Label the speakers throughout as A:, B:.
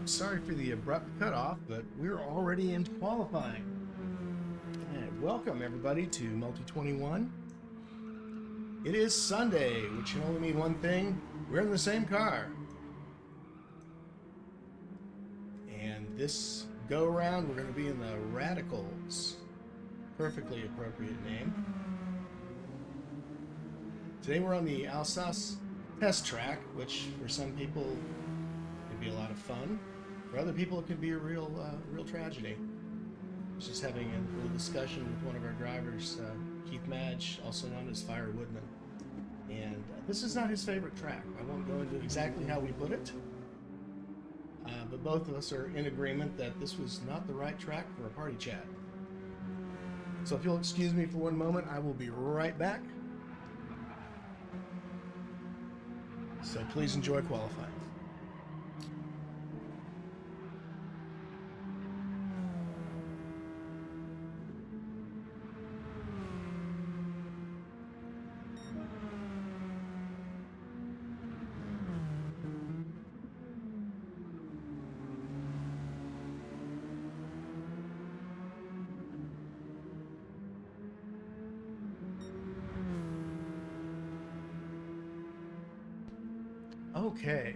A: folks. Sorry for the abrupt cutoff, but we're already into qualifying. And welcome, everybody, to Multi-21. It is Sunday, which can only mean one thing. We're in the same car. And this go-around, we're going to be in the Radicals. Perfectly appropriate name. Today we're on the Alsace test track, which for some people could be a lot of fun. For other people, it could be a real tragedy. I was just having a little discussion with one of our drivers, Keith Madge, also known as Fire Woodman. And this is not his favorite track. I won't go into exactly how we put it. But both of us are in agreement that this was not the right track for a party chat. So if you'll excuse me for one moment, I will be right back. So please enjoy qualifying. Okay.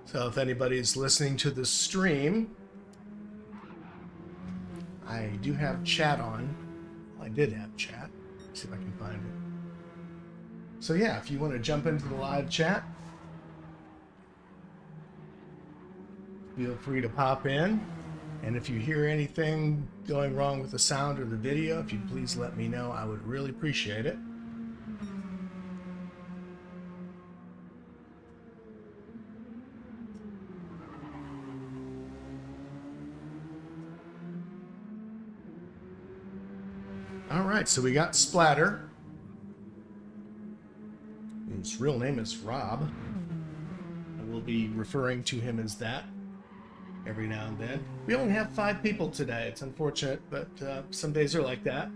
A: So if anybody's listening to the stream, I do have chat on. Well, I did have chat. Let's see if I can find it. So yeah, if you want to jump into the live chat, feel free to pop in. And if you hear anything going wrong with the sound or the video, if you'd please let me know, I would really appreciate it. All right, so we got Splatter. His real name is Rob. I will be referring to him as that every now and then. We only have 5 people today. It's unfortunate, but some days are like that.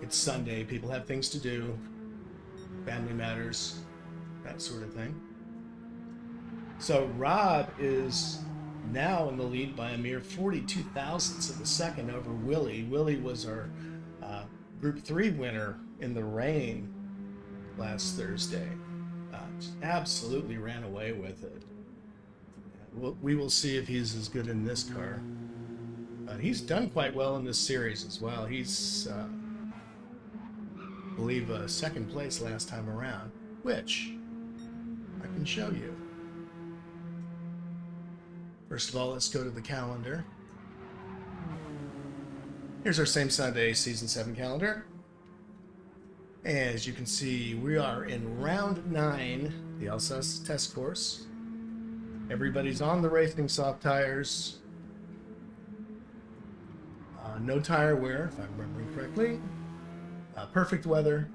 A: It's Sunday. People have things to do, family matters, that sort of thing. So Rob is now in the lead by a mere 42 thousandths of a second over Willie. Willie was our Group 3 winner in the rain last Thursday. Absolutely ran away with it. We will see if he's as good in this car. He's done quite well in this series as well. He's, I believe, second place last time around, which I can show you. First of all, let's go to the calendar. Here's our Same Sunday Season 7 calendar. As you can see, we are in round 9, the Alsace test course. Everybody's on the racing soft tires. No tire wear, if I'm remembering correctly. Perfect weather,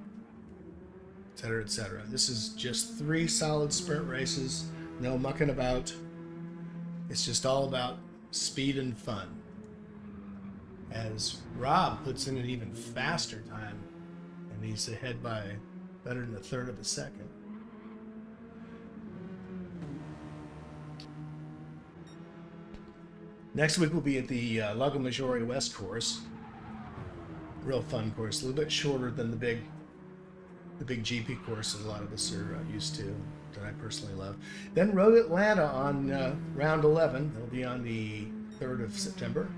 A: etc., etc. This is just 3 solid sprint races, no mucking about. It's just all about speed and fun. As Rob puts in an even faster time, and he's ahead by better than a third of a second. Next week we'll be at the Lago Maggiore West course. Real fun course, a little bit shorter than the big GP courses a lot of us are used to, that I personally love. Then Road Atlanta on round 11. That'll be on the 3rd of September.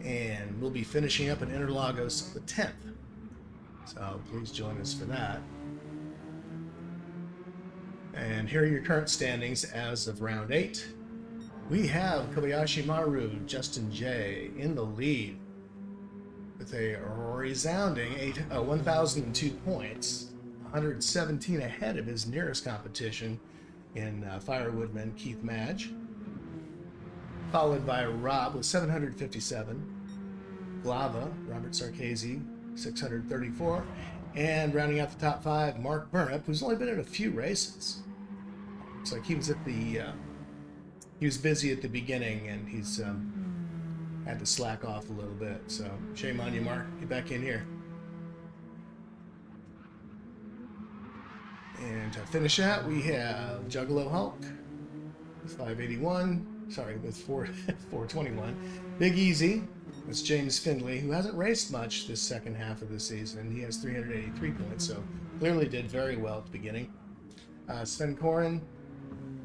A: And we'll be finishing up at Interlagos on the 10th. So please join us for that. And here are your current standings as of round 8. We have Kobayashi Maru, Justin J. in the lead with a resounding 1,002 points, 117 ahead of his nearest competition in Fire Woodman Keith Madge, followed by Rob with 757, Glava, Robert Sarkezi, 634, and rounding out the top 5, Mark Burnip, who's only been in a few races. Looks like he was at the he was busy at the beginning, and he's had to slack off a little bit. So shame on you, Mark. Get back in here. And to finish out, we have Juggalo Hulk with 581. Sorry, with 421. Big Easy. That's James Findlay, who hasn't raced much this second half of the season. He has 383 points, so clearly did very well at the beginning. Sven Koren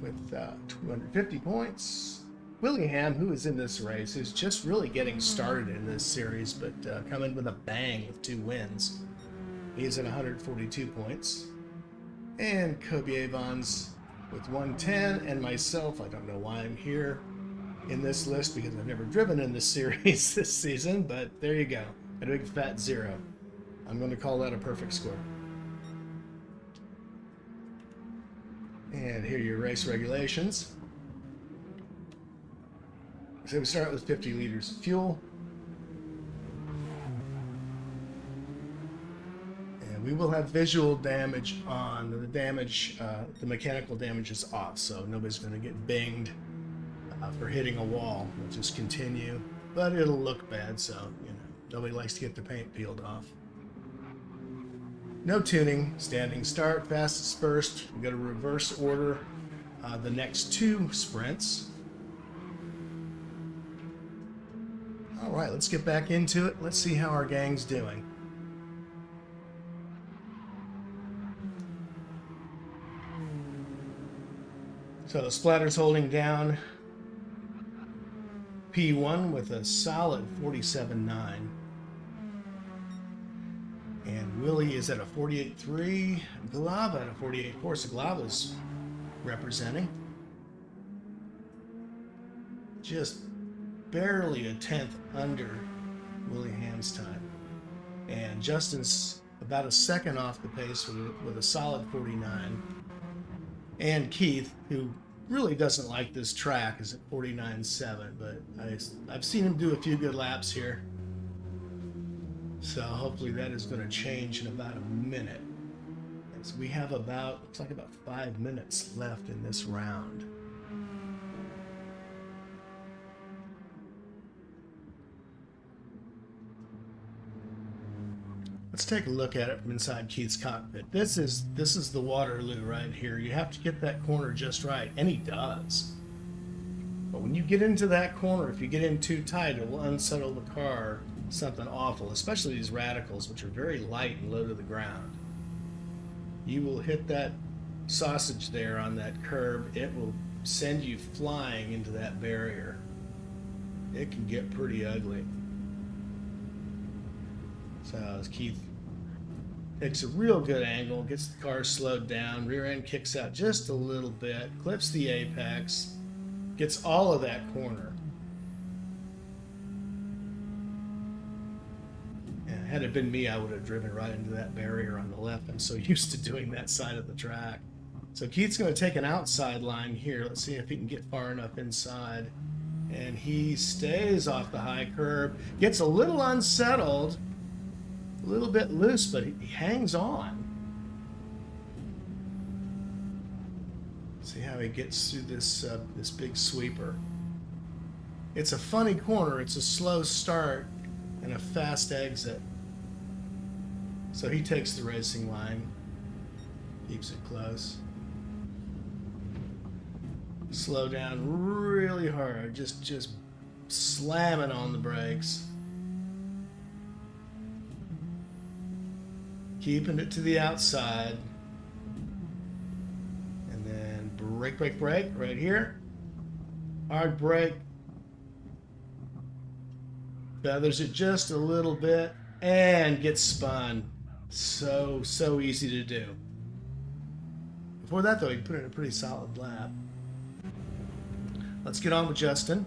A: with 250 points. Willingham, who is in this race, is just really getting started in this series, but coming with a bang with 2 wins. He's at 142 points. And Kobe Evans with 110, and myself, I don't know why I'm here in this list because I've never driven in this series this season, but there you go. A big fat 0. I'm going to call that a perfect score. And here are your race regulations. So we start with 50 liters of fuel. And we will have visual damage on the damage. The mechanical damage is off, so nobody's going to get binged for hitting a wall. We'll just continue, but it'll look bad, so you know nobody likes to get the paint peeled off. No tuning, standing start, fastest first. We got to reverse order the next 2 sprints. All right, let's get back into it. Let's see how our gang's doing. So the Splatter's holding down P1 with a solid 47.9. And Willie is at a 48.3. Glava at a 48.4. So Glava's representing. Just barely a 10th under Willingham's time. And Justin's about a second off the pace with a solid 49. And Keith, who really doesn't like this track, is at 49.7, but I've seen him do a few good laps here. So hopefully that is going to change in about a minute. As we have looks like about 5 minutes left in this round. Let's take a look at it from inside Keith's cockpit. This is the Waterloo right here. You have to get that corner just right, and he does. But when you get into that corner, if you get in too tight, it will unsettle the car. Something awful, especially these radicals, which are very light and low to the ground. You will hit that sausage there on that curb. It will send you flying into that barrier. It can get pretty ugly. So as Keith takes a real good angle, gets the car slowed down, rear end kicks out just a little bit, clips the apex, gets all of that corner. And had it been me, I would have driven right into that barrier on the left. I'm so used to doing that side of the track. So Keith's going to take an outside line here. Let's see if he can get far enough inside. And he stays off the high curb, gets a little unsettled, a little bit loose, but he hangs on. See how he gets through this big sweeper. It's a funny corner. It's a slow start and a fast exit. So he takes the racing line, keeps it close. Slow down really hard, just slamming on the brakes. Keeping it to the outside. And then brake right here. Hard brake. Feathers it just a little bit and gets spun. So easy to do. Before that though, he put in a pretty solid lap. Let's get on with Justin.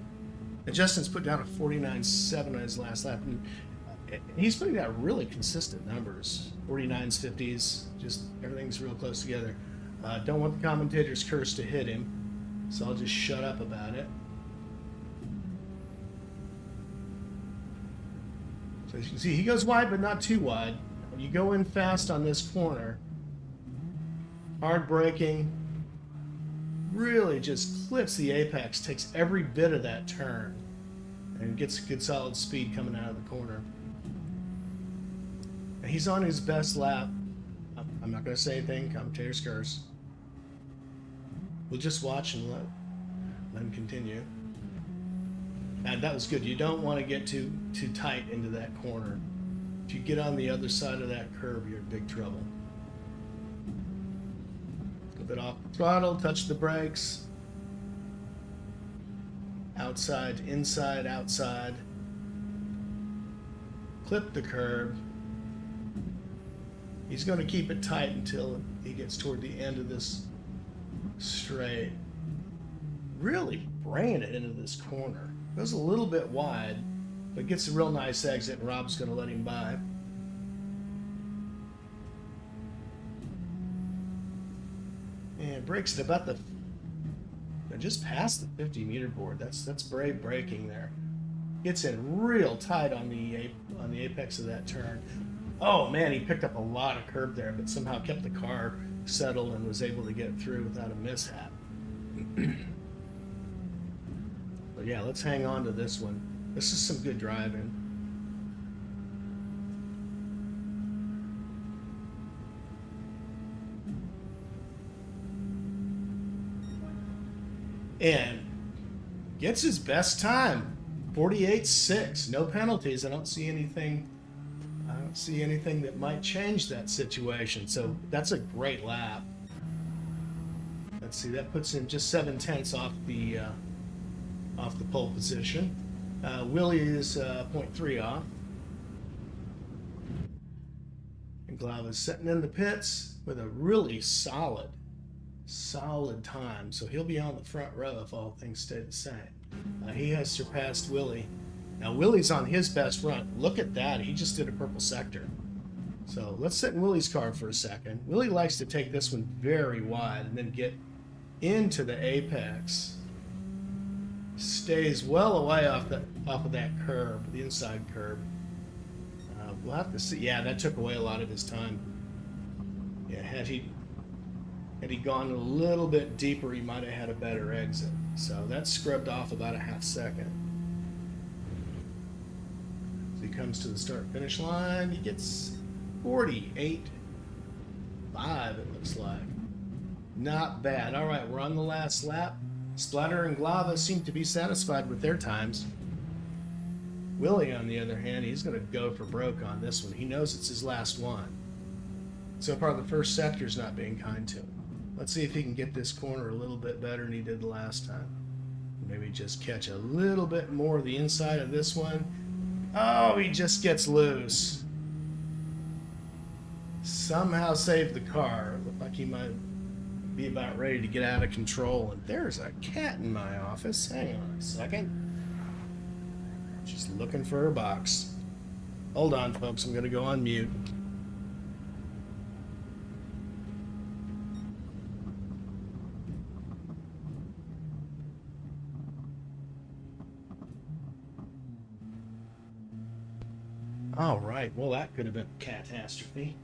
A: And Justin's put down a 49.7 on his last lap. And he's putting out really consistent numbers. 49s, 50s, just everything's real close together. Don't want the commentator's curse to hit him, so I'll just shut up about it. So as you can see, he goes wide, but not too wide. When you go in fast on this corner, hard braking, really just clips the apex, takes every bit of that turn, and gets good solid speed coming out of the corner. And he's on his best lap I'm not going to say anything. Commentators curse. We'll just watch and let him continue. And that was good. You don't want to get too tight into that corner. If you get on the other side of that curve, you're in big trouble. A little bit off the throttle, touch the brakes. Outside, inside, outside. Clip the curb. He's going to keep it tight until he gets toward the end of this straight. Really bringing it into this corner. Goes a little bit wide, but gets a real nice exit, and Rob's going to let him by. And brakes at about just past the 50-meter board. That's brave braking there. Gets in real tight on the apex of that turn. Oh man, he picked up a lot of curb there, but somehow kept the car settled and was able to get through without a mishap. But yeah, let's hang on to this one. This is some good driving. And gets his best time, 48.6. No penalties. I don't see anything that might change that situation. So that's a great lap. Let's see, that puts him just 7/10 off the pole position. Willie is 0.3 off. And Glava's sitting in the pits with a really solid time. So he'll be on the front row if all things stay the same. He has surpassed Willie. Now Willie's on his best run. Look at that. He just did a purple sector. So let's sit in Willie's car for a second. Willie likes to take this one very wide and then get into the apex. Stays well away off of that curb, the inside curb. We'll have to see. Yeah, that took away a lot of his time. Yeah, had he gone a little bit deeper, he might have had a better exit. So that scrubbed off about a half second. As he comes to the start-finish line, he gets 48.5, it looks like. Not bad. All right, we're on the last lap. Splatter and Glava seem to be satisfied with their times. Willie, on the other hand, he's going to go for broke on this one. He knows it's his last one. So far, the first sector's not being kind to him. Let's see if he can get this corner a little bit better than he did the last time. Maybe just catch a little bit more of the inside of this one. Oh, he just gets loose. Somehow saved the car. Looked like he might be about ready to get out of control. And there's a cat in my office. Hang on a second. She's looking for her box. Hold on, folks. I'm going to go on mute. All right, well, that could have been a catastrophe.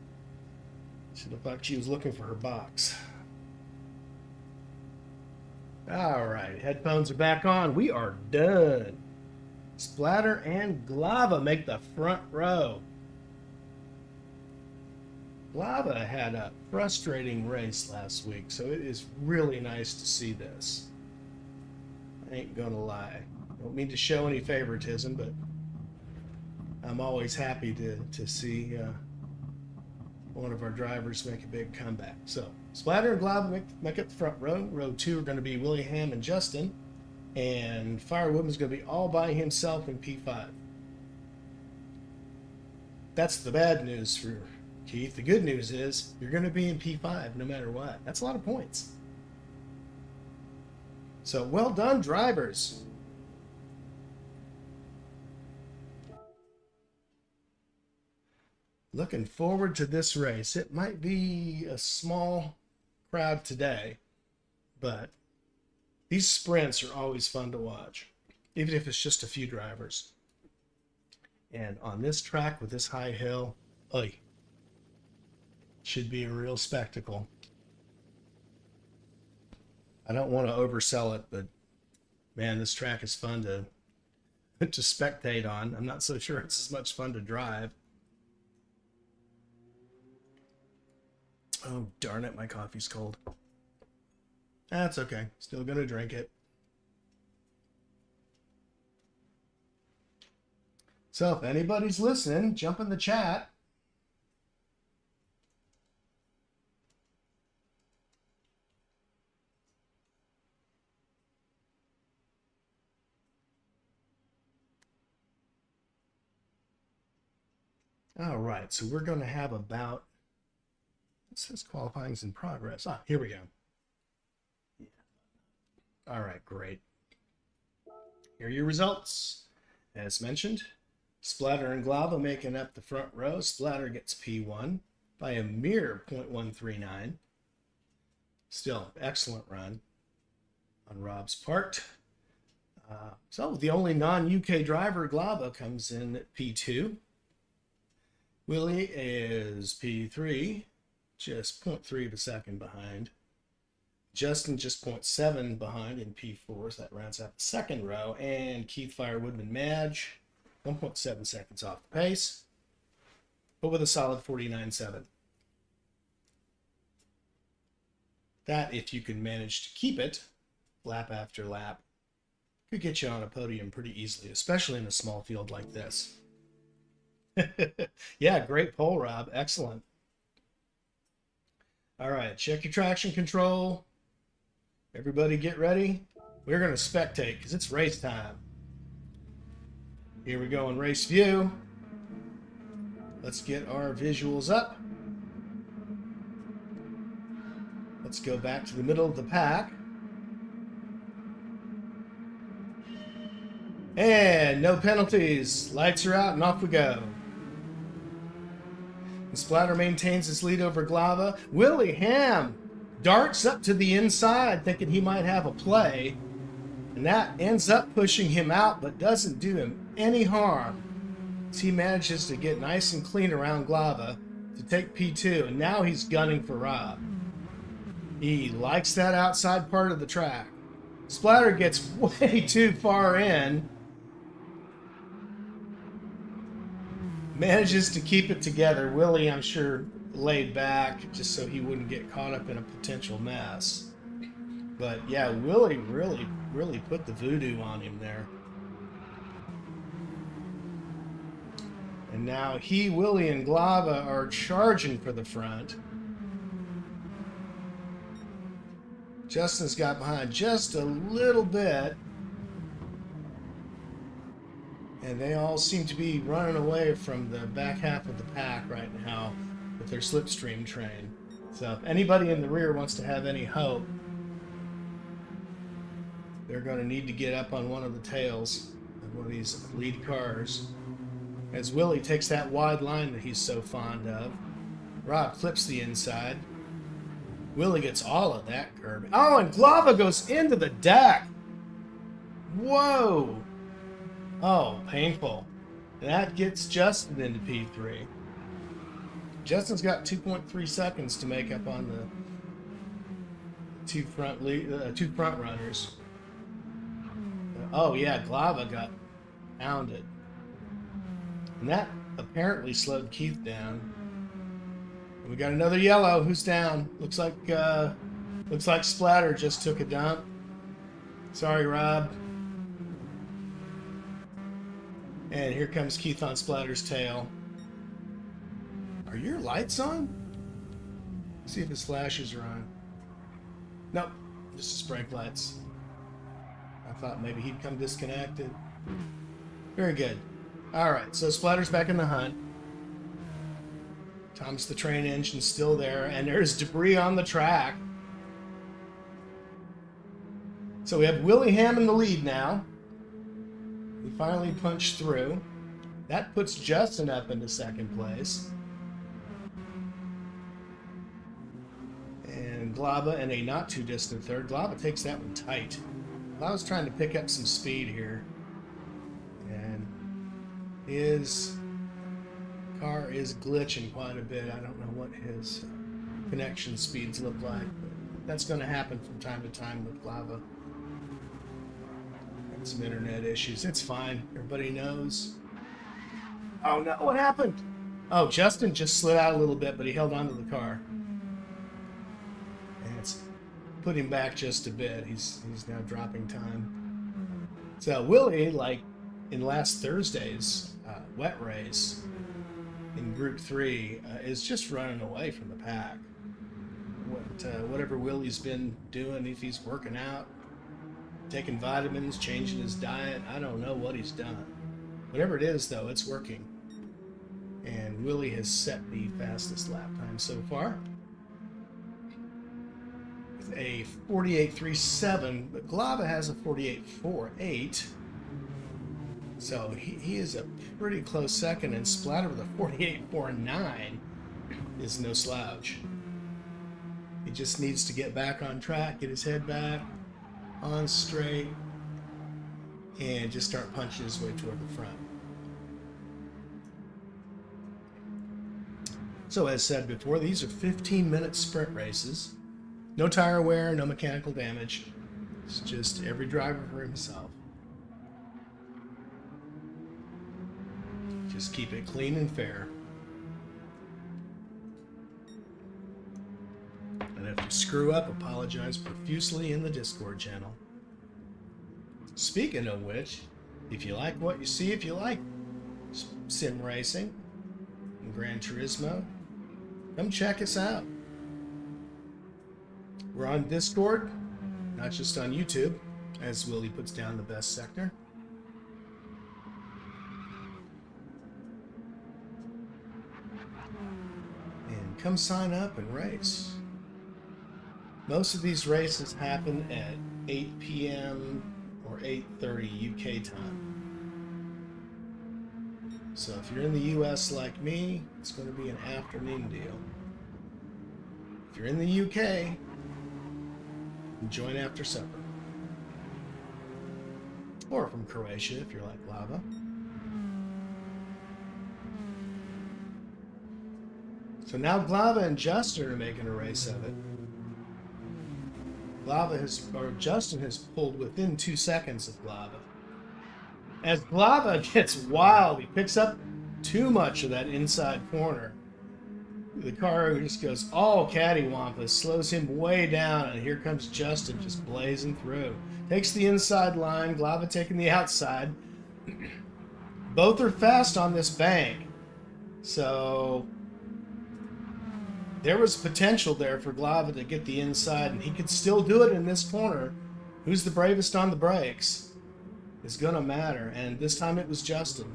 A: She looked like she was looking for her box. All right, headphones are back on. We are done. Splatter and Glava make the front row. Glava had a frustrating race last week, so it is really nice to see this. I ain't gonna lie. Don't mean to show any favoritism, but I'm always happy to see one of our drivers make a big comeback. So Splatter and Glava make it the front row. Row 2 are going to be Willie Ham and Justin. And Firewoodman's going to be all by himself in P5. That's the bad news for Keith. The good news is you're going to be in P5 no matter what. That's a lot of points. So well done, drivers. Looking forward to this race. It might be a small crowd today, but these sprints are always fun to watch, even if it's just a few drivers. And on this track with this high hill, should be a real spectacle. I don't want to oversell it, but man, this track is fun to spectate on. I'm not so sure it's as much fun to drive. Oh, darn it, my coffee's cold. That's okay. Still gonna drink it. So if anybody's listening, jump in the chat. All right, so we're going to have about, it says qualifying's in progress. Ah, here we go. All right, great. Here are your results. As mentioned, Splatter and Glava making up the front row. Splatter gets P1 by a mere 0.139. Still, excellent run on Rob's part. So the only non-UK driver, Glava, comes in at P2. Willie is P3, just 0.3 of a second behind. Justin just 0.7 behind in P4, so that rounds out the second row. And Keith Firewoodman Madge, 1.7 seconds off the pace, but with a solid 49.7. That, if you can manage to keep it lap after lap, could get you on a podium pretty easily, especially in a small field like this. Yeah, great pole, Rob. Excellent. All right, check your traction control. Everybody get ready. We're going to spectate because it's race time. Here we go in race view. Let's get our visuals up. Let's go back to the middle of the pack. And no penalties. Lights are out and off we go. The Splatter maintains his lead over Glava. Willie Ham darts up to the inside thinking he might have a play. And that ends up pushing him out but doesn't do him any harm. As he manages to get nice and clean around Glava to take P2. And now he's gunning for Rob. He likes that outside part of the track. Splatter gets way too far in. Manages to keep it together. Willie, I'm sure, laid back just so he wouldn't get caught up in a potential mess. But yeah, Willie really put the voodoo on him there. And now he, Willie, and Glava are charging for the front. Justin's got behind just a little bit. And they all seem to be running away from the back half of the pack right now with their slipstream train. So if anybody in the rear wants to have any hope, they're going to need to get up on one of the tails of one of these lead cars. As Willie takes that wide line that he's so fond of. Rob clips the inside. Willie gets all of that curb. Oh, and Glava goes into the deck. Whoa. Oh, painful. That gets Justin into P3. Justin's got 2.3 seconds to make up on the two front runners. Oh yeah, Glava got pounded. And that apparently slowed Keith down. And we got another yellow. Who's down? Looks like Splatter just took a dump. Sorry, Rob. And here comes Keith on Splatter's tail. Are your lights on? See if his flashes are on. Nope, just his brake lights. I thought maybe he'd come disconnected. Very good. All right, so Splatter's back in the hunt. Thomas the Train engine's still there, and there's debris on the track. So we have Willie Ham in the lead now. We finally punched through. That puts Justin up into second place. And Glava in a not too distant third. Glava takes that one tight. Glava's trying to pick up some speed here. And his car is glitching quite a bit. I don't know what his connection speeds look like, but that's going to happen from time to time with Glava. Some internet issues. It's fine. Everybody knows. Oh no, what happened? Oh, Justin just slid out a little bit, but he held onto the car. put him back just a bit. He's now dropping time. So Willie, like in last Thursday's wet race in Group 3, is just running away from the pack. Whatever Willie's been doing, if he's working out, taking vitamins, changing his diet, I don't know what he's done. Whatever it is, though, it's working. And Willie has set the fastest lap time so far with a 48.37, but Glava has a 48.48. So he is a pretty close second, and Splatter with a 48.49 is no slouch. He just needs to get back on track, get his head back on straight, and just start punching his way toward the front. So as said before, these are 15-minute sprint races. No tire wear, no mechanical damage. It's just every driver for himself. Just keep it clean and fair. And if you screw up, apologize profusely in the Discord channel. Speaking of which, if you like what you see, if you like sim racing and Gran Turismo, come check us out. We're on Discord, not just on YouTube, as Willie puts down the best sector. And come sign up and race. Most of these races happen at 8 p.m. or 8:30 UK time. So if you're in the US like me, it's going to be an afternoon deal. If you're in the UK, join after supper. Or from Croatia if you're like Glava. So now Glava and Justin are making a race of it. Justin has pulled within 2 seconds of Glava. As Glava gets wild, he picks up too much of that inside corner. The car just goes all cattywampus, slows him way down, and here comes Justin just blazing through. Takes the inside line, Glava taking the outside. Both are fast on this bank. So there was potential there for Glava to get the inside, and he could still do it in this corner. Who's the bravest on the brakes is going to matter, and this time it was Justin.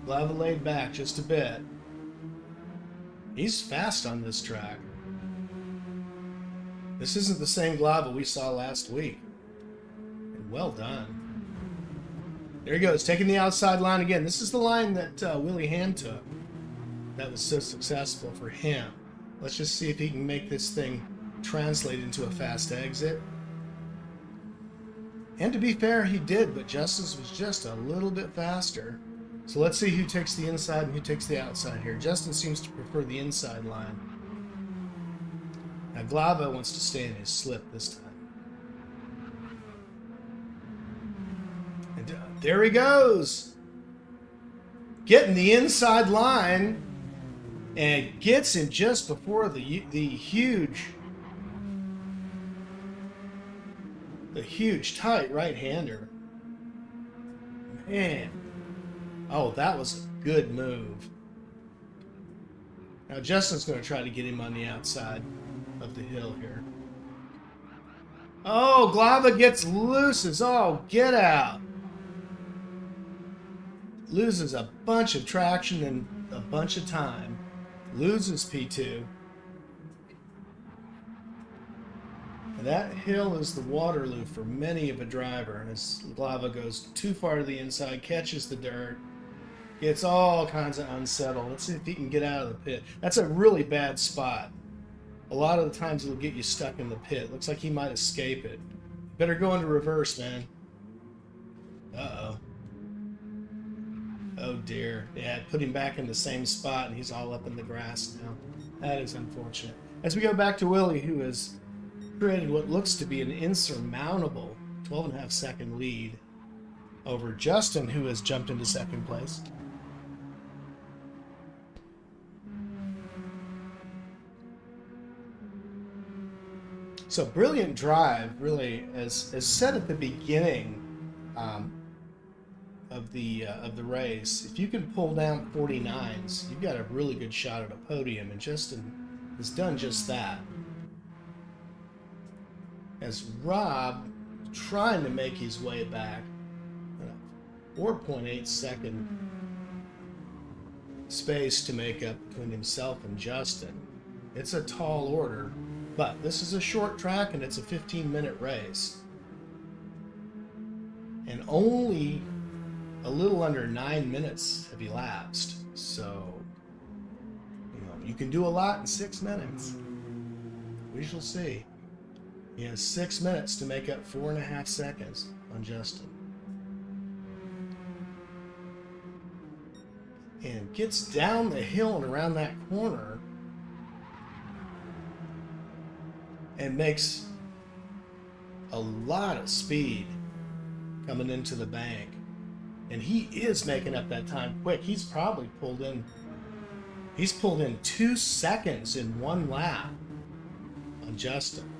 A: Glava laid back just a bit. He's fast on this track. This isn't the same Glava we saw last week. And well done. There he goes, taking the outside line again. This is the line that Willie Hand took. That was so successful for him. Let's just see if he can make this thing translate into a fast exit. And to be fair, he did, but Justin's was just a little bit faster. So let's see who takes the inside and who takes the outside here. Justin seems to prefer the inside line. Now Glava wants to stay in his slip this time. And there he goes! Getting the inside line, and gets him just before the huge tight right-hander. Man. Oh, that was a good move. Now Justin's going to try to get him on the outside of the hill here. Oh, Glava gets looses. Oh, get out. Loses a bunch of traction and a bunch of time. Loses P2. And that hill is the Waterloo for many of a driver. As Glava goes too far to the inside, catches the dirt, gets all kinds of unsettled. Let's see if he can get out of the pit. That's a really bad spot. A lot of the times it'll get you stuck in the pit. Looks like he might escape it. Better go into reverse, man. Uh-oh. Oh dear. Yeah, put him back in the same spot, and he's all up in the grass now. That is unfortunate. As we go back to Willie, who has created what looks to be an insurmountable 12.5 second lead over Justin, who has jumped into second place. So brilliant drive, really, as said at the beginning of the race. If you can pull down 49s, you've got a really good shot at a podium, and Justin has done just that. As Rob trying to make his way back, 4.8 second space to make up between himself and Justin. It's a tall order, but this is a short track and it's a 15-minute race. And only a little under 9 minutes have elapsed. So, you can do a lot in 6 minutes. We shall see. He has 6 minutes to make up 4.5 seconds on Justin. And gets down the hill and around that corner and makes a lot of speed coming into the bank. And he is making up that time quick. He's probably pulled in 2 seconds in one lap on Justin.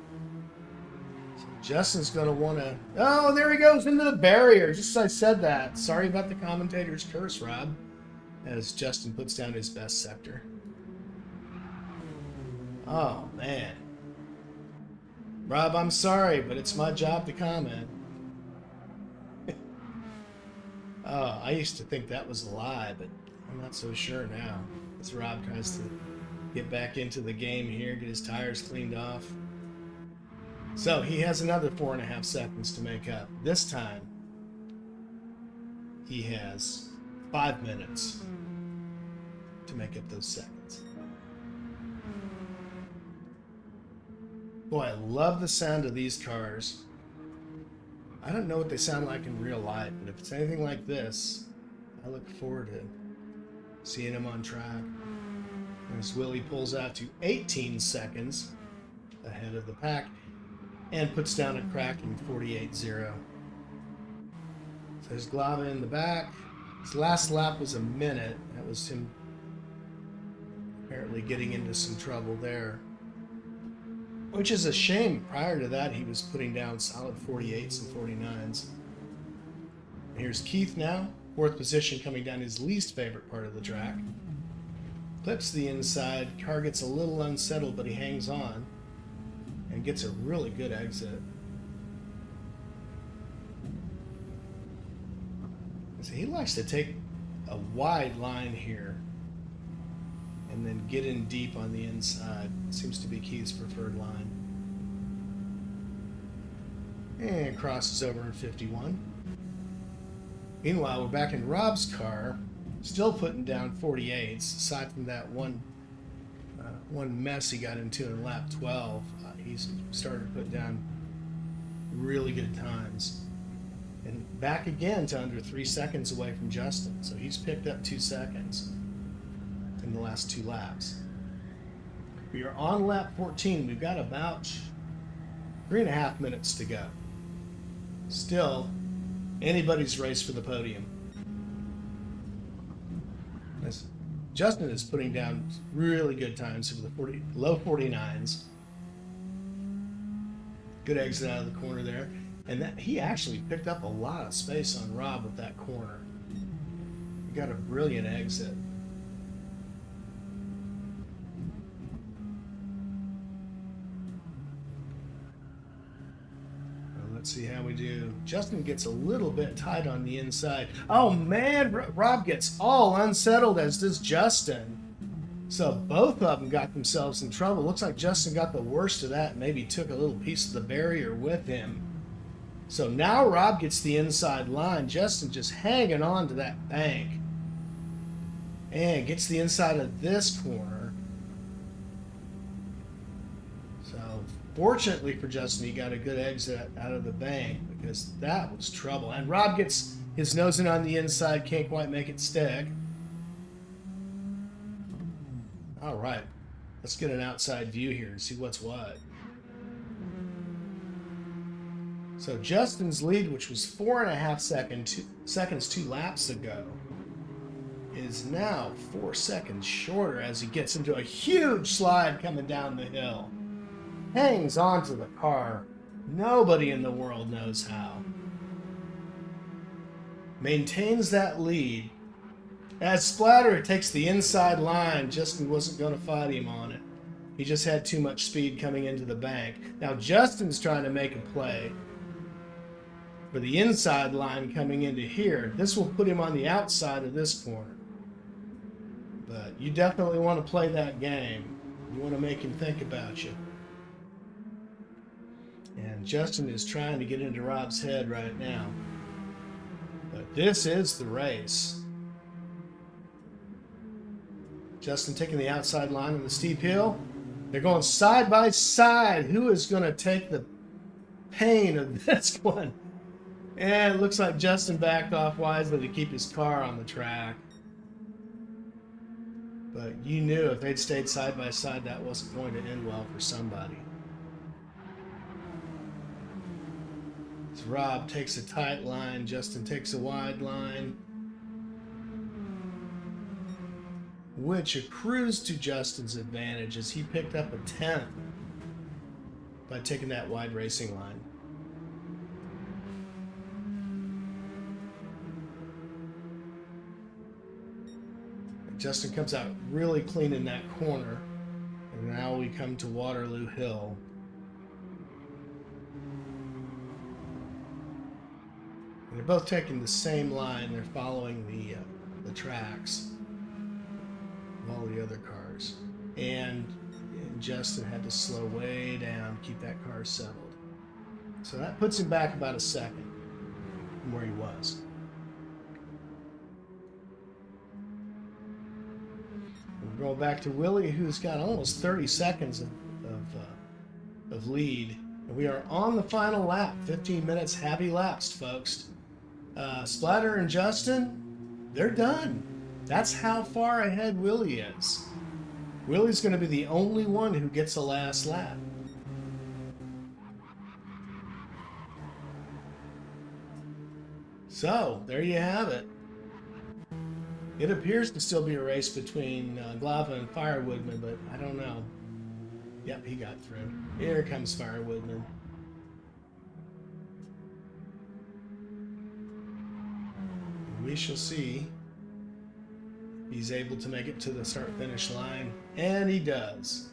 A: So Justin's going to want to... Oh, there he goes into the barrier. Just as I said that. Sorry about the commentator's curse, Rob. As Justin puts down his best sector. Oh, man. Rob, I'm sorry, but it's my job to comment. Oh, I used to think that was a lie, but I'm not so sure now. As Rob tries to get back into the game here, get his tires cleaned off. So he has another 4.5 seconds to make up. This time, he has 5 minutes to make up those seconds. Boy, I love the sound of these cars. I don't know what they sound like in real life, but if it's anything like this, I look forward to seeing them on track. As Willie pulls out to 18 seconds ahead of the pack and puts down a cracking 48.0. So there's Galvin in the back. His last lap was a minute. That was him apparently getting into some trouble there. Which is a shame. Prior to that, he was putting down solid 48s and 49s. And here's Keith now, 4th position, coming down his least favorite part of the track. Clips the inside. Car gets a little unsettled, but he hangs on and gets a really good exit. So he likes to take a wide line here and then get in deep on the inside. Seems to be Keith's preferred line. And crosses over in 51. Meanwhile, we're back in Rob's car, still putting down 48s. Aside from that one mess he got into in lap 12, he's started to put down really good times. And back again to under 3 seconds away from Justin. So he's picked up 2 seconds in the last 2 laps. We are on lap 14. We've got about 3.5 minutes to go. Still, anybody's race for the podium. As Justin is putting down really good times for the low 49s. Good exit out of the corner there. And that he actually picked up a lot of space on Rob with that corner. He got a brilliant exit. Let's see how we do. Justin gets a little bit tight on the inside. Oh man, Rob gets all unsettled, as does Justin. So both of them got themselves in trouble. Looks like Justin got the worst of that, maybe took a little piece of the barrier with him. So now Rob gets the inside line. Justin just hanging on to that bank. And gets the inside of this corner. So fortunately for Justin, he got a good exit out of the bank, because that was trouble. And Rob gets his nose in on the inside, can't quite make it stick. All right, let's get an outside view here and see what's what. So Justin's lead, which was 4.5 seconds 2 laps ago, is now 4 seconds shorter as he gets into a huge slide coming down the hill. hangs onto the car. Nobody in the world knows how. Maintains that lead. As Splatter takes the inside line, Justin wasn't going to fight him on it. He just had too much speed coming into the bank. Now Justin's trying to make a play for the inside line coming into here. This will put him on the outside of this corner. But you definitely want to play that game. You want to make him think about you. And Justin is trying to get into Rob's head right now. But this is the race. Justin taking the outside line on the steep hill. They're going side by side. Who is going to take the pain of this one? And it looks like Justin backed off wisely to keep his car on the track. But you knew if they'd stayed side by side, that wasn't going to end well for somebody. As Rob takes a tight line, Justin takes a wide line, which accrues to Justin's advantage as he picked up a 10th by taking that wide racing line. Justin comes out really clean in that corner, and now we come to Waterloo Hill. And they're both taking the same line. They're following the tracks of all the other cars. And Justin had to slow way down, keep that car settled. So that puts him back about a second from where he was. We're going back to Willie, who's got almost 30 seconds of lead. And we are on the final lap. 15 minutes, have elapsed, folks. Splatter and Justin, they're done. That's how far ahead Willie is. Willie's going to be the only one who gets a last lap. So, there you have it. It appears to still be a race between Galvin and Firewoodman, but I don't know. Yep, he got through. Here comes Firewoodman. We shall see. He's able to make it to the start-finish line, and he does.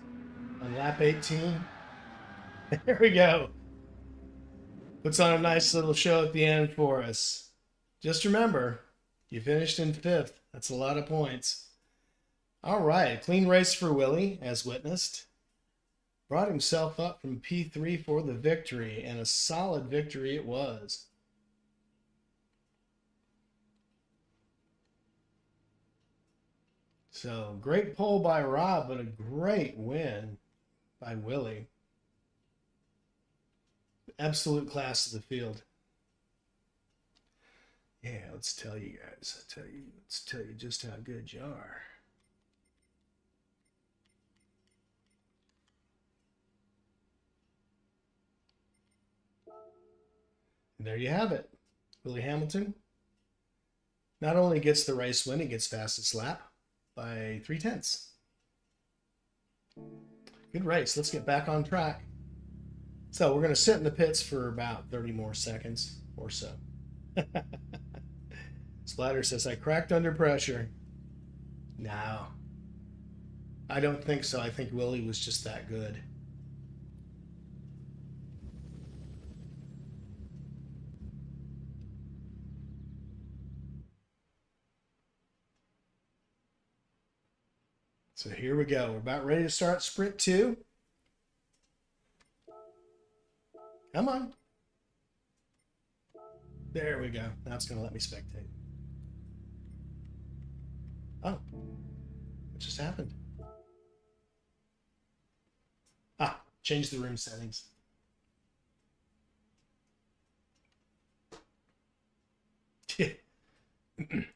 A: On lap 18. There we go. Puts on a nice little show at the end for us. Just remember, you finished in 5th. That's a lot of points. All right, clean race for Willie, as witnessed. Brought himself up from P3 for the victory, and a solid victory it was. So, great pole by Rob, but a great win by Willie. Absolute class of the field. Yeah, let's tell you guys. Let's tell you just how good you are. And there you have it. Willie Hamilton not only gets the race win, he gets fastest lap by 3/10. Good race. Let's get back on track. So we're going to sit in the pits for about 30 more seconds or so. Splatter says, I cracked under pressure. No, I don't think so. I think Willie was just that good. So here we go. We're about ready to start sprint 2. Come on. There we go. Now it's going to let me spectate. Oh, what just happened? Ah, change the room settings.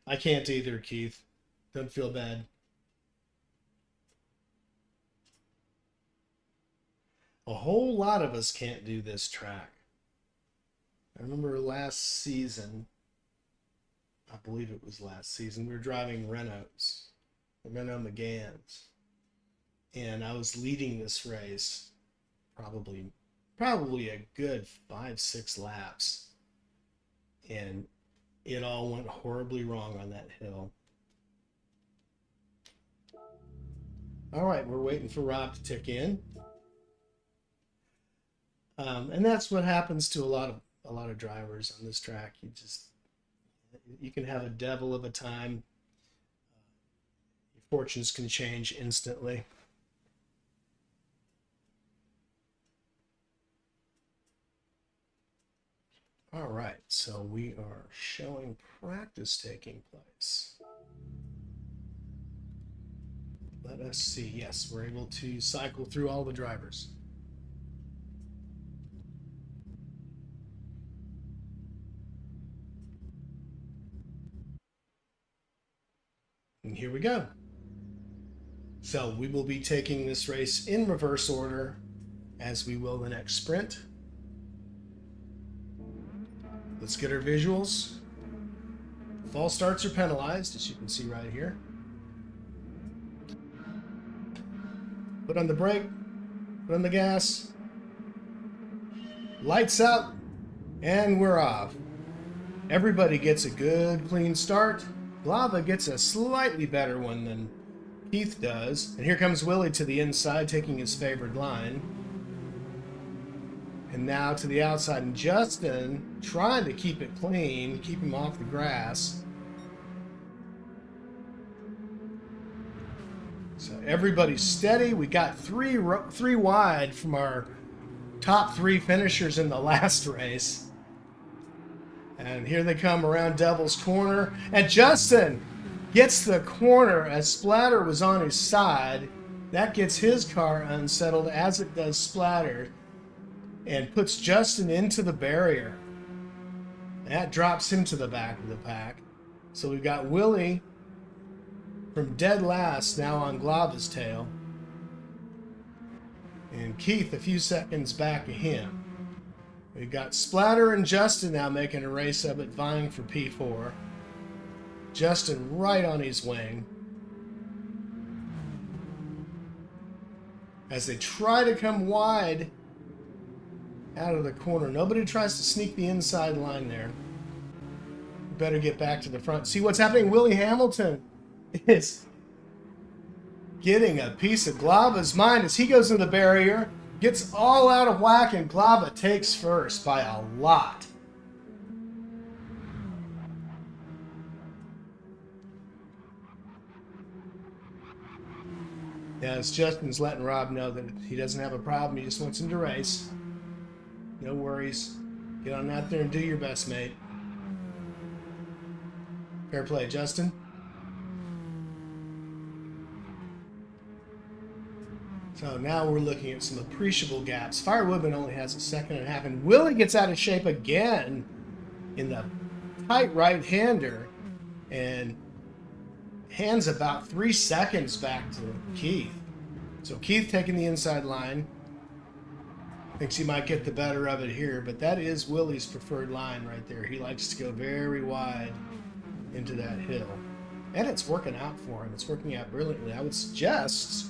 A: I can't either, Keith. Don't feel bad. A whole lot of us can't do this track. I remember last season, I believe it was last season, we were driving Renaults, the Renault Megans, and I was leading this race. probably a good 5-6 laps, and it all went horribly wrong on that hill. All right, we're waiting for Rob to tick in, and that's what happens to a lot of drivers on this track. You can have a devil of a time. Your fortunes can change instantly. All right, so we are showing practice taking place. Let us see. Yes, we're able to cycle through all the drivers. And here we go. So we will be taking this race in reverse order, as we will the next sprint. Let's get our visuals. False starts are penalized, as you can see right here. Put on the brake, put on the gas, lights out, and we're off. Everybody gets a good, clean start. Glava gets a slightly better one than Keith does. And here comes Willie to the inside, taking his favored line. And now to the outside, and Justin trying to keep it clean, keep him off the grass. So everybody's steady. We got three wide from our top 3 finishers in the last race. And here they come around Devil's Corner. And Justin gets the corner as Splatter was on his side. That gets his car unsettled, as it does Splatter, and puts Justin into the barrier. That drops him to the back of the pack. So we've got Willie from dead last now on Glava's tail. And Keith a few seconds back of him. We've got Splatter and Justin now making a race of it, vying for P4. Justin right on his wing. As they try to come wide out of the corner. Nobody tries to sneak the inside line there. Better get back to the front. See what's happening? Willie Hamilton is getting a piece of Glava's mind as he goes in the barrier, gets all out of whack, and Glava takes first by a lot. As Justin's letting Rob know that he doesn't have a problem, he just wants him to race. No worries. Get on out there and do your best, mate. Fair play, Justin. So now we're looking at some appreciable gaps. Firewoodman only has a 1.5 seconds, and Willie gets out of shape again in the tight right-hander and hands about 3 seconds back to Keith. So Keith taking the inside line. Thinks he might get the better of it here, but that is Willie's preferred line right there. He likes to go very wide into that hill. And it's working out for him. It's working out brilliantly. I would suggest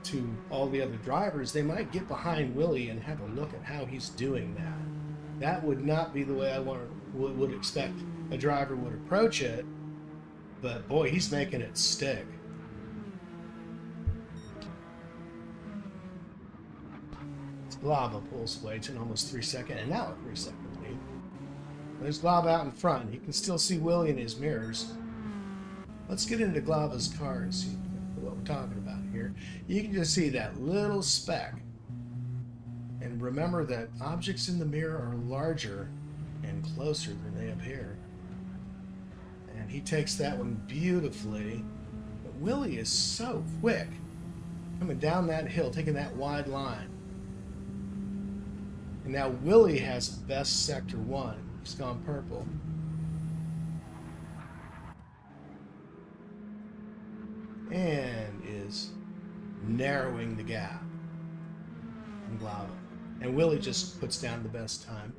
A: to all the other drivers, they might get behind Willie and have a look at how he's doing that. That would not be the way I would expect a driver would approach it, but boy, he's making it stick. Glava pulls away to an almost 3 second, and now a 3 second lead. There's Glava out in front. He can still see Willie in his mirrors. Let's get into Glava's car and see what we're talking about here. You can just see that little speck. And remember that objects in the mirror are larger and closer than they appear. And he takes that one beautifully. But Willie is so quick. Coming down that hill, taking that wide line. And now Willie has best sector 1. He's gone purple. And is narrowing the gap from Glava. And Willie just puts down the best time.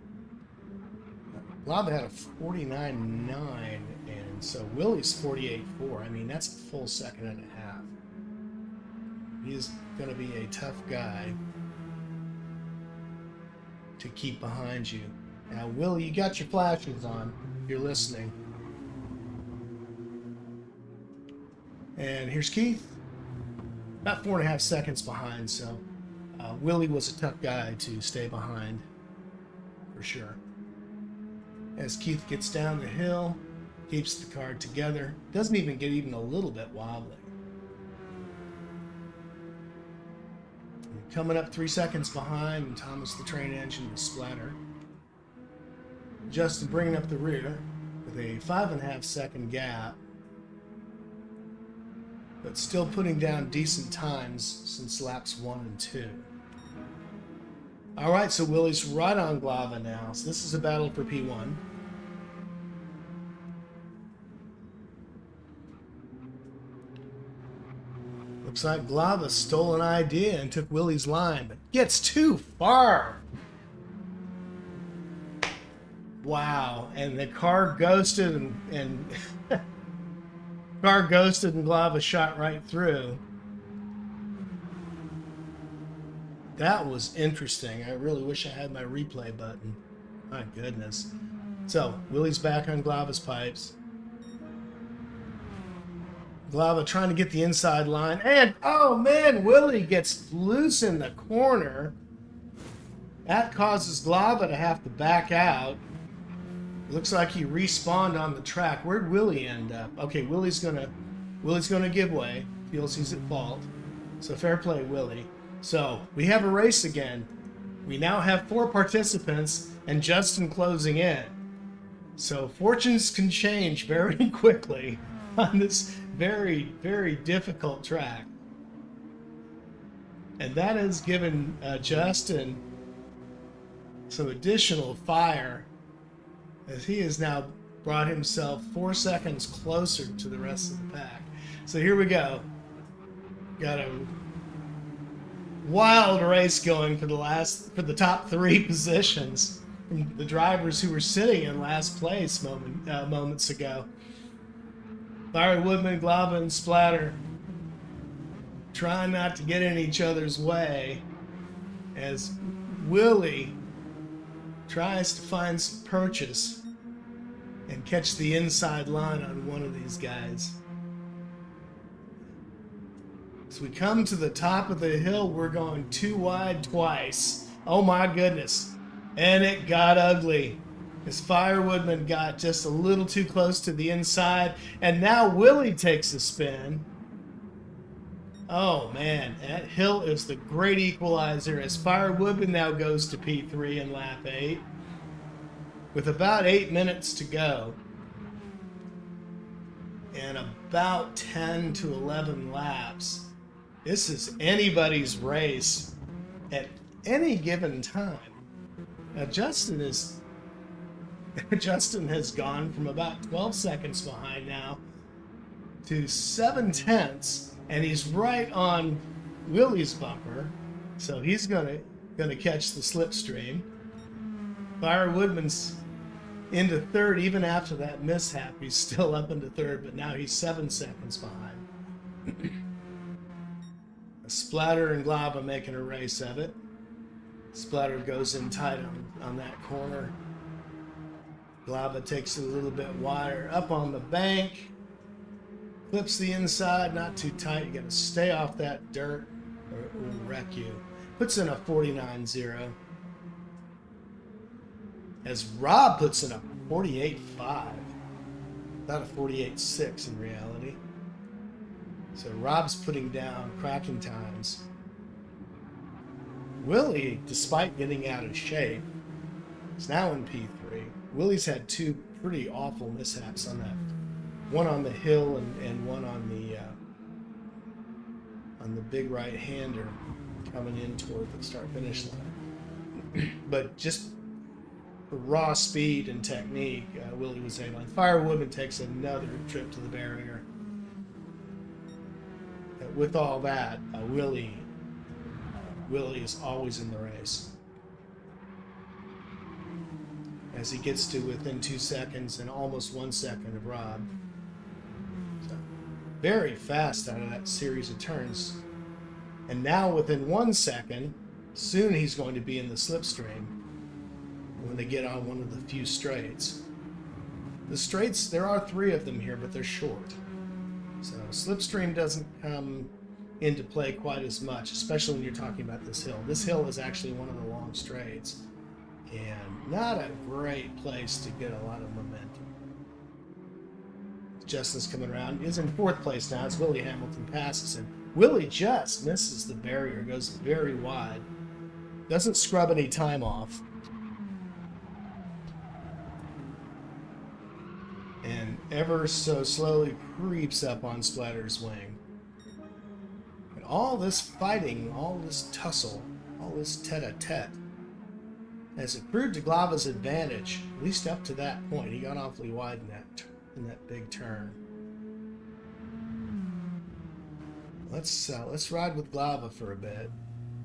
A: Glava had a 49.9, and so Willie's 48.4. I mean, that's a full 1.5 seconds. He's going to be a tough guy. to keep behind you. Now, Willie, you got your flashes on. You're listening. And here's Keith. About 4.5 seconds behind, so Willie was a tough guy to stay behind, for sure. As Keith gets down the hill, keeps the car together, doesn't even get even a little bit wobbly. Coming up 3 seconds behind, and Thomas the Train Engine with Splatter. Justin bringing up the rear with a 5.5 second gap, but still putting down decent times since laps 1 and 2. All right, so Willie's right on Galvin now. So this is a battle for P1. Looks like Galvin stole an idea and took Willie's line, but gets too far. Wow, and the car ghosted and car ghosted and Galvin shot right through. That was interesting. I really wish I had my replay button. My goodness. So, Willie's back on Galvin's pipes. Galvin trying to get the inside line. And, oh man, Willie gets loose in the corner. That causes Galvin to have to back out. Looks like he respawned on the track. Where'd Willie end up? Okay, Willie's gonna give way. Feels he's at fault. So fair play, Willie. So we have a race again. We now have 4 participants and Justin closing in. So fortunes can change very quickly on this very, very difficult track. And that has given Justin some additional fire, as he has now brought himself 4 seconds closer to the rest of the pack. So here we go. Got a wild race going for the top 3 positions from the drivers who were sitting in last place moments ago. Fiery Woodman, Galvin, Splatter trying not to get in each other's way as Willie tries to find some purchase and catch the inside line on one of these guys. As we come to the top of the hill, we're going too wide twice. Oh my goodness. And it got ugly. As Firewoodman got just a little too close to the inside. And now Willie takes a spin. Oh man, that hill is the great equalizer as Firewoodman now goes to P3 in lap 8. With about 8 minutes to go. And about 10 to 11 laps. This is anybody's race at any given time. Now Justin has gone from about 12 seconds behind now to 7/10, and he's right on Willie's bumper, so he's gonna catch the slipstream. Firewoodman's into third even after that mishap. He's still up into third, but now he's 7 seconds behind. Splatter and Galvin making a race of it. Splatter goes in tight on that corner. Galvin takes it a little bit wider up on the bank. Clips the inside, not too tight. You got to stay off that dirt or it will wreck you. Puts in a 49.0. As Rob puts in a 48.5. About a 48.6 in reality. So Rob's putting down cracking times. Willie, despite getting out of shape, is now in P3. Willie's had 2 pretty awful mishaps on that. One on the hill and one on the big right-hander coming in toward the start-finish line. But just for raw speed and technique, Willie was able. And Firewoodman takes another trip to the barrier. With all that, Willie is always in the race. As he gets to within 2 seconds and almost 1 second of Rob. So, very fast out of that series of turns. And now within 1 second, soon he's going to be in the slipstream. when they get on one of the few straights. The straights, there are 3 of them here, but they're short. So slipstream doesn't come into play quite as much, especially when you're talking about this hill. This hill is actually one of the long straights, and not a great place to get a lot of momentum. Justin's coming around. He's in 4th place now as Willie Hamilton passes him. Willie just misses the barrier, goes very wide. Doesn't scrub any time off. And ever so slowly creeps up on Splatter's wing. And all this fighting, all this tussle, all this tete-a-tete has accrued to Glava's advantage, at least up to that point. He got awfully wide in that big turn. Let's ride with Glava for a bit.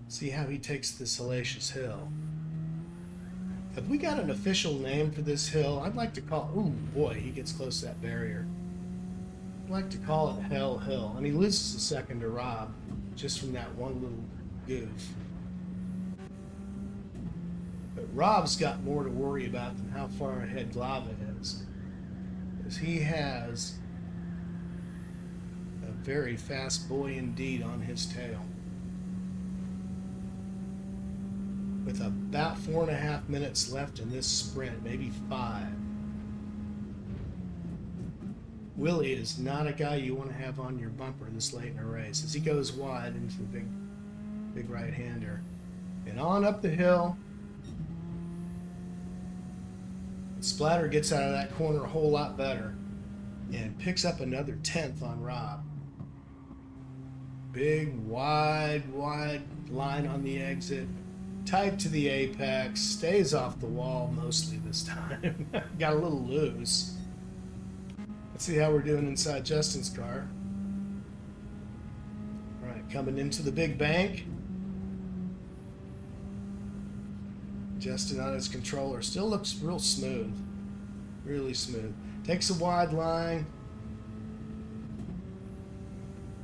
A: See how he takes this hellacious hill. Have we got an official name for this hill? I'd like to call... Ooh, boy, he gets close to that barrier. I'd like to call it Hell Hill. And he loses a second to Rob, just from that one little goof. But Rob's got more to worry about than how far ahead Glava is. Because he has a very fast boy indeed on his tail. With about 4.5 minutes left in this sprint, maybe 5. Willie is not a guy you want to have on your bumper this late in a race, as he goes wide into the big right-hander. And on up the hill. Splatter gets out of that corner a whole lot better and picks up another 10th on Rob. Big, wide line on the exit. Tight to the apex, stays off the wall mostly this time. Got a little loose. Let's see how we're doing inside Justin's car. All right, coming into the big bank. Justin on his controller still looks real smooth. Really smooth. Takes a wide line.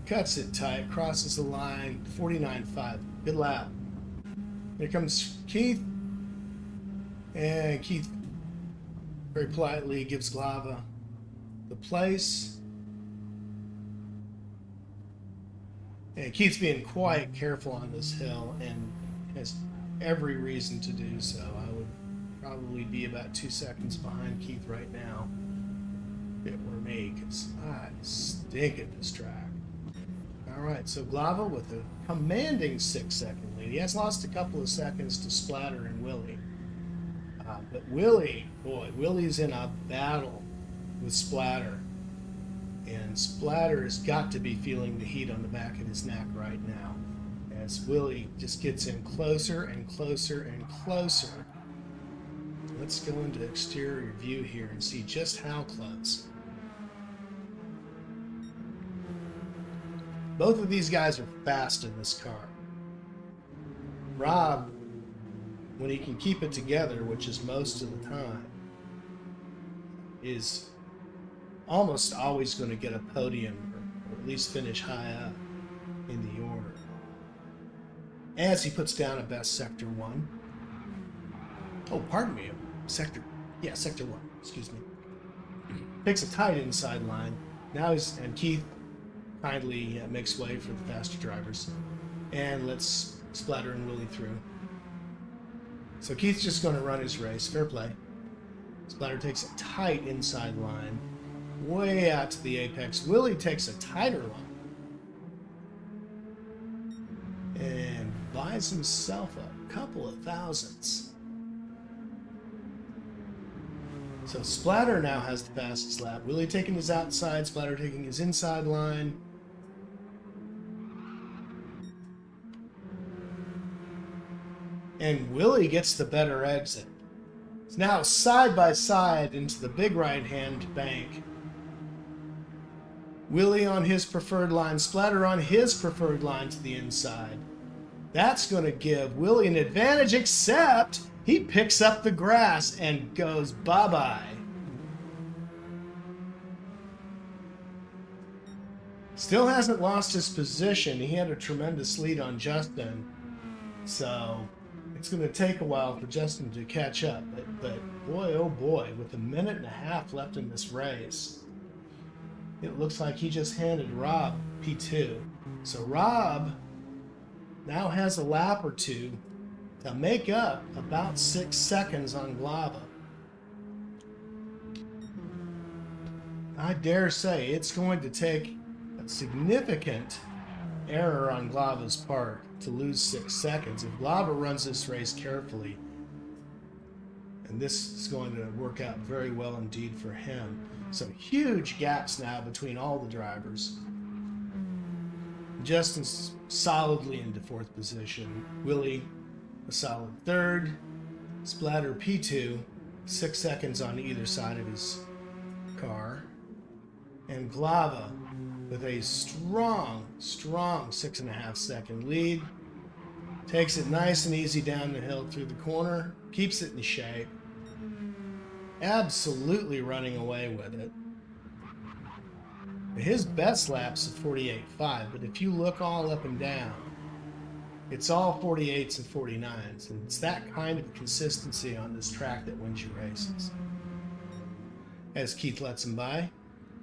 A: Cuts it tight, crosses the line. 49.5. Good lap. Here comes Keith, and Keith very politely gives Glava the place. And Keith's being quite careful on this hill and has every reason to do so. I would probably be about 2 seconds behind Keith right now if it were me, because I stink at this track. All right, so Glava with a commanding 6-second lead. He has lost a couple of seconds to Splatter and Willie. But Willie's in a battle with Splatter. And Splatter has got to be feeling the heat on the back of his neck right now, as Willie just gets in closer and closer and closer. Let's go into exterior view here and see just how close. Both of these guys are fast in this car. Rob, when he can keep it together, which is most of the time, is almost always going to get a podium or at least finish high up in the order. As he puts down a best Sector 1. Oh, pardon me. Sector 1, excuse me. Takes a tight inside line. Now and Keith kindly makes way for the faster drivers and lets Splatter and Willie through. So Keith's just going to run his race. Fair play. Splatter takes a tight inside line way out to the apex. Willie takes a tighter line and buys himself a couple of thousandths. So Splatter now has the fastest lap. Willie taking his outside, Splatter taking his inside line. And Willie gets the better exit. It's now side by side into the big right-hand bank. Willie on his preferred line, Splatter on his preferred line to the inside. That's going to give Willie an advantage, except he picks up the grass and goes bye-bye. Still hasn't lost his position. He had a tremendous lead on Justin. So It's going to take a while for Justin to catch up, but boy, oh boy, with a minute and a half left in this race, it looks like he just handed Rob P2. So Rob now has a lap or two to make up about 6 seconds on Glava. I dare say it's going to take a significant error on Glava's part to lose 6 seconds. If Glava runs this race carefully, and this is going to work out very well indeed for him. So huge gaps now between all the drivers. Justin's solidly into 4th position. Willie, a solid 3rd. Splatter P2, 6 seconds on either side of his car. And Glava with a strong 6.5 second lead. Takes it nice and easy down the hill through the corner. Keeps it in shape. Absolutely running away with it. His best lap's a 48.5, but if you look all up and down, it's all 48s and 49s, and it's that kind of consistency on this track that wins you races. As Keith lets him by.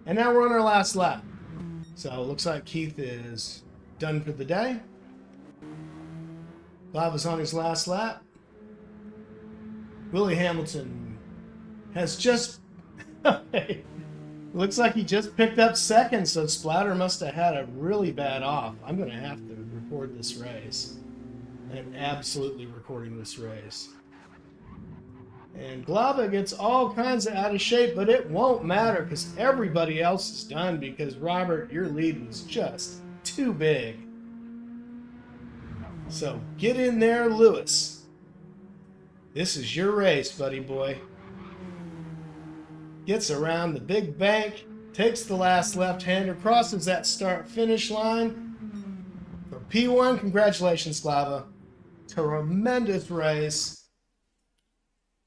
A: And now we're on our last lap. So it looks like Keith is done for the day. Glava's on his last lap. Willie Hamilton has just... looks like he just picked up 2nd, so Splatter must have had a really bad off. I'm going to have to record this race. I'm absolutely recording this race. And Glava gets all kinds of out of shape, but it won't matter because everybody else is done because, Robert, your lead was just too big. So get in there, Lewis. This is your race, buddy boy. Gets around the big bank, takes the last left-hander, crosses that start-finish line. For P1, congratulations, Glava. Tremendous race.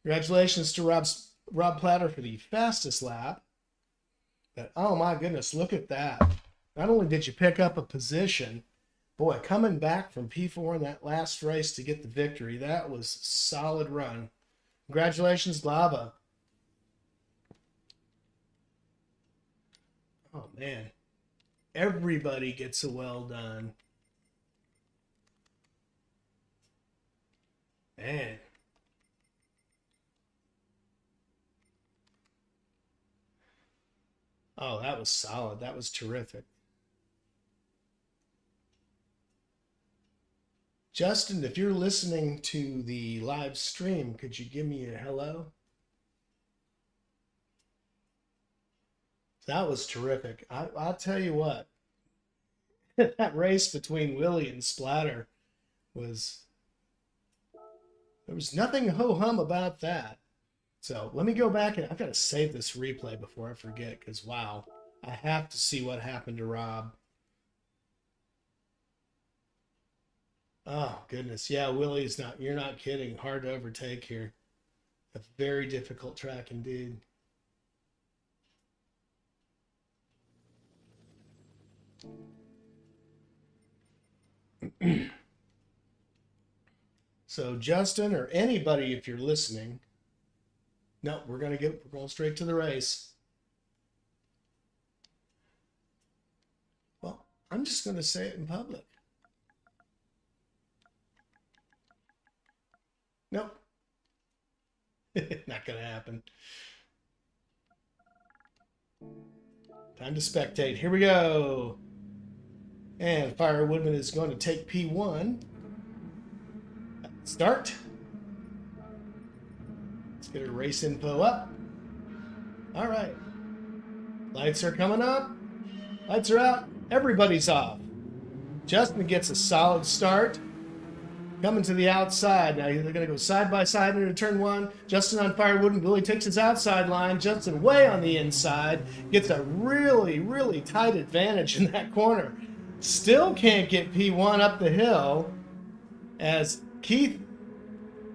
A: Congratulations to Rob Platter for the fastest lap. But, oh my goodness, look at that. Not only did you pick up a position, boy, coming back from P4 in that last race to get the victory, that was a solid run. Congratulations, Glava. Oh, man. Everybody gets a well done. Man. Oh, that was solid. That was terrific. Justin, if you're listening to the live stream, could you give me a hello? That was terrific. I'll tell you what. That race between Willie and Splatter was... There was nothing ho-hum about that. So let me go back and I've got to save this replay before I forget because, wow, I have to see what happened to Rob. Oh, goodness. Yeah, Willie's not, you're not kidding. Hard to overtake here. A very difficult track indeed. So Justin or anybody, if you're listening, no, we're going straight to the race. Well, I'm just going to say it in public. Nope. Not going to happen. Time to spectate. Here we go. And Fire Woodman is going to take P1. Start. Let's get our race info up. All right. Lights are coming up. Lights are out. Everybody's off. Justin gets a solid start. Coming to the outside. Now they're going to go side by side into turn 1. Justin on Firewood and Billy takes his outside line. Justin way on the inside. Gets a really, really tight advantage in that corner. Still can't get P1 up the hill as Keith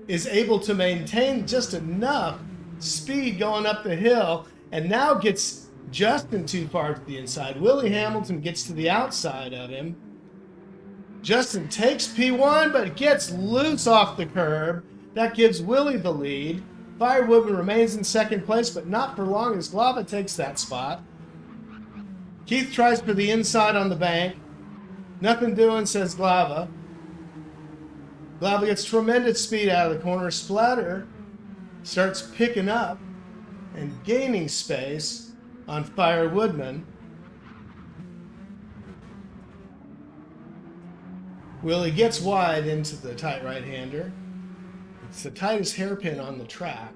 A: is able to maintain just enough speed going up the hill and now gets Justin too far to the inside. Willie Hamilton gets to the outside of him. Justin takes P1, but gets loose off the curb. That gives Willie the lead. Firewoodman remains in second place, but not for long as Glava takes that spot. Keith tries for the inside on the bank. Nothing doing, says Glava. Glava gets tremendous speed out of the corner. Splatter starts picking up and gaining space on Firewoodman. Willie gets wide into the tight right-hander. It's the tightest hairpin on the track.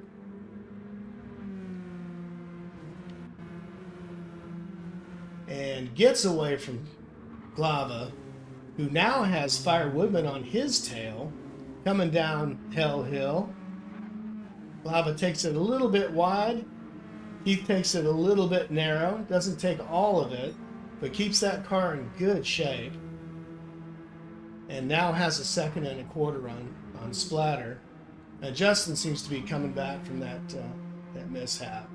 A: And gets away from Glava, who now has Firewoodman on his tail, coming down Hell Hill. Glava takes it a little bit wide. Heath takes it a little bit narrow. Doesn't take all of it, but keeps that car in good shape. And now has a 2.25 seconds on Splatter. Now Justin seems to be coming back from that mishap,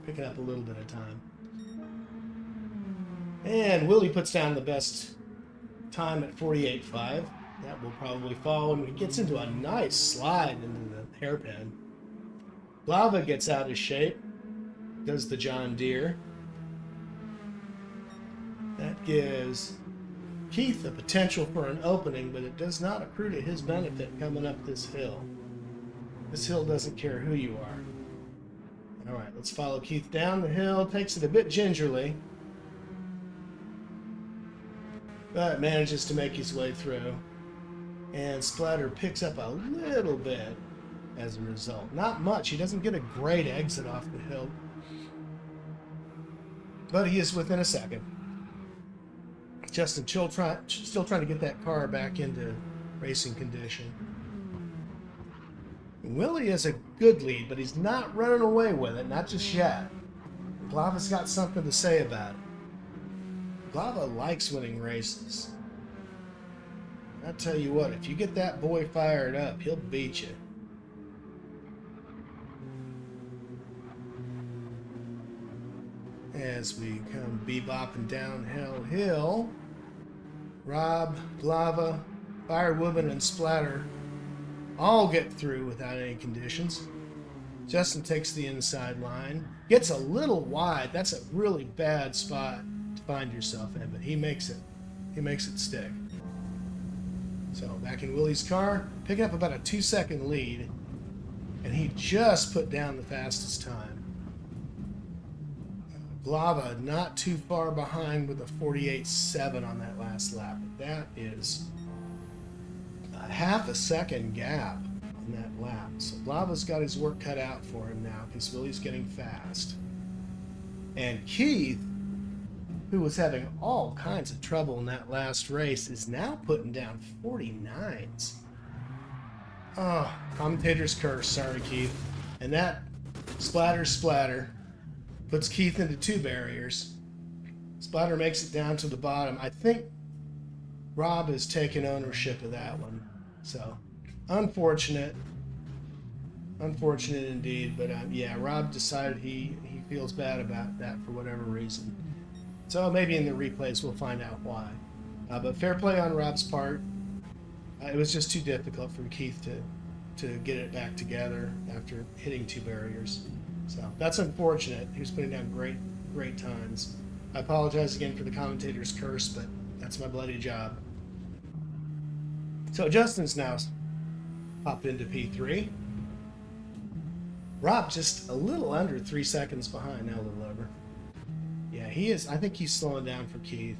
A: picking up a little bit of time. And Willie puts down the best time at 48.5. That will probably fall when he gets into a nice slide into the hairpin. Glava gets out of shape, does the John Deere. That gives Keith the potential for an opening, but it does not accrue to his benefit coming up this hill. This hill doesn't care who you are. All right, let's follow Keith down the hill. Takes it a bit gingerly, but manages to make his way through. And Splatter picks up a little bit as a result. Not much. He doesn't get a great exit off the hill, but he is within a second. Justin still trying to get that car back into racing condition. Willie is a good lead, but he's not running away with it, not just yet. Glava's got something to say about it. Glava likes winning races. I tell you what, if you get that boy fired up, he'll beat you. As we come bebopping down Hell Hill, Rob, Glava, Firewoodman, and Splatter all get through without any conditions. Justin takes the inside line, gets a little wide. That's a really bad spot to find yourself in, but he makes it stick. So back in Willie's car, picking up about a 2-second lead, and he just put down the fastest time. Glava not too far behind with a 48.7 on that last lap. That is a half a second gap on that lap. So Glava's got his work cut out for him now because Willie's getting fast. And Keith, who was having all kinds of trouble in that last race, is now putting down 49s. Oh, commentator's curse. Sorry, Keith. And that splatter puts Keith into 2 barriers. Splatter makes it down to the bottom. I think Rob has taken ownership of that one. So, unfortunate. Unfortunate indeed. But yeah, Rob decided he feels bad about that for whatever reason. So maybe in the replays we'll find out why. But fair play on Rob's part. It was just too difficult for Keith to get it back together after hitting 2 barriers. So that's unfortunate. He was putting down great times. I apologize again for the commentator's curse, but that's my bloody job. So Justin's now popped into P3. Rob just a little under 3 seconds behind, now a little over. Yeah, he is. I think he's slowing down for Keith.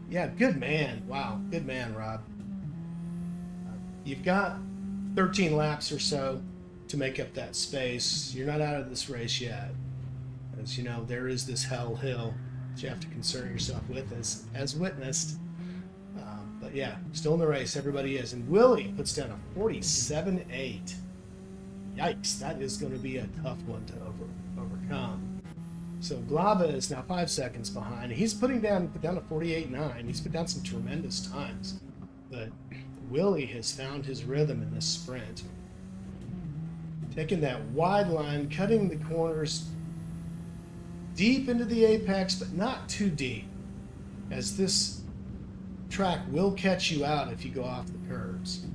A: Yeah, good man. Wow, good man, Rob. You've got 13 laps or so to make up that space. You're not out of this race yet. As you know, there is this Hell Hill that you have to concern yourself with as witnessed. But yeah, still in the race, everybody is. And Willie puts down a 47.8. Yikes, that is going to be a tough one to overcome. So Glava is now 5 seconds behind. He's put down a 48.9. He's put down some tremendous times. But Willie has found his rhythm in this sprint. Taking that wide line, cutting the corners deep into the apex, but not too deep, as this track will catch you out if you go off the curbs,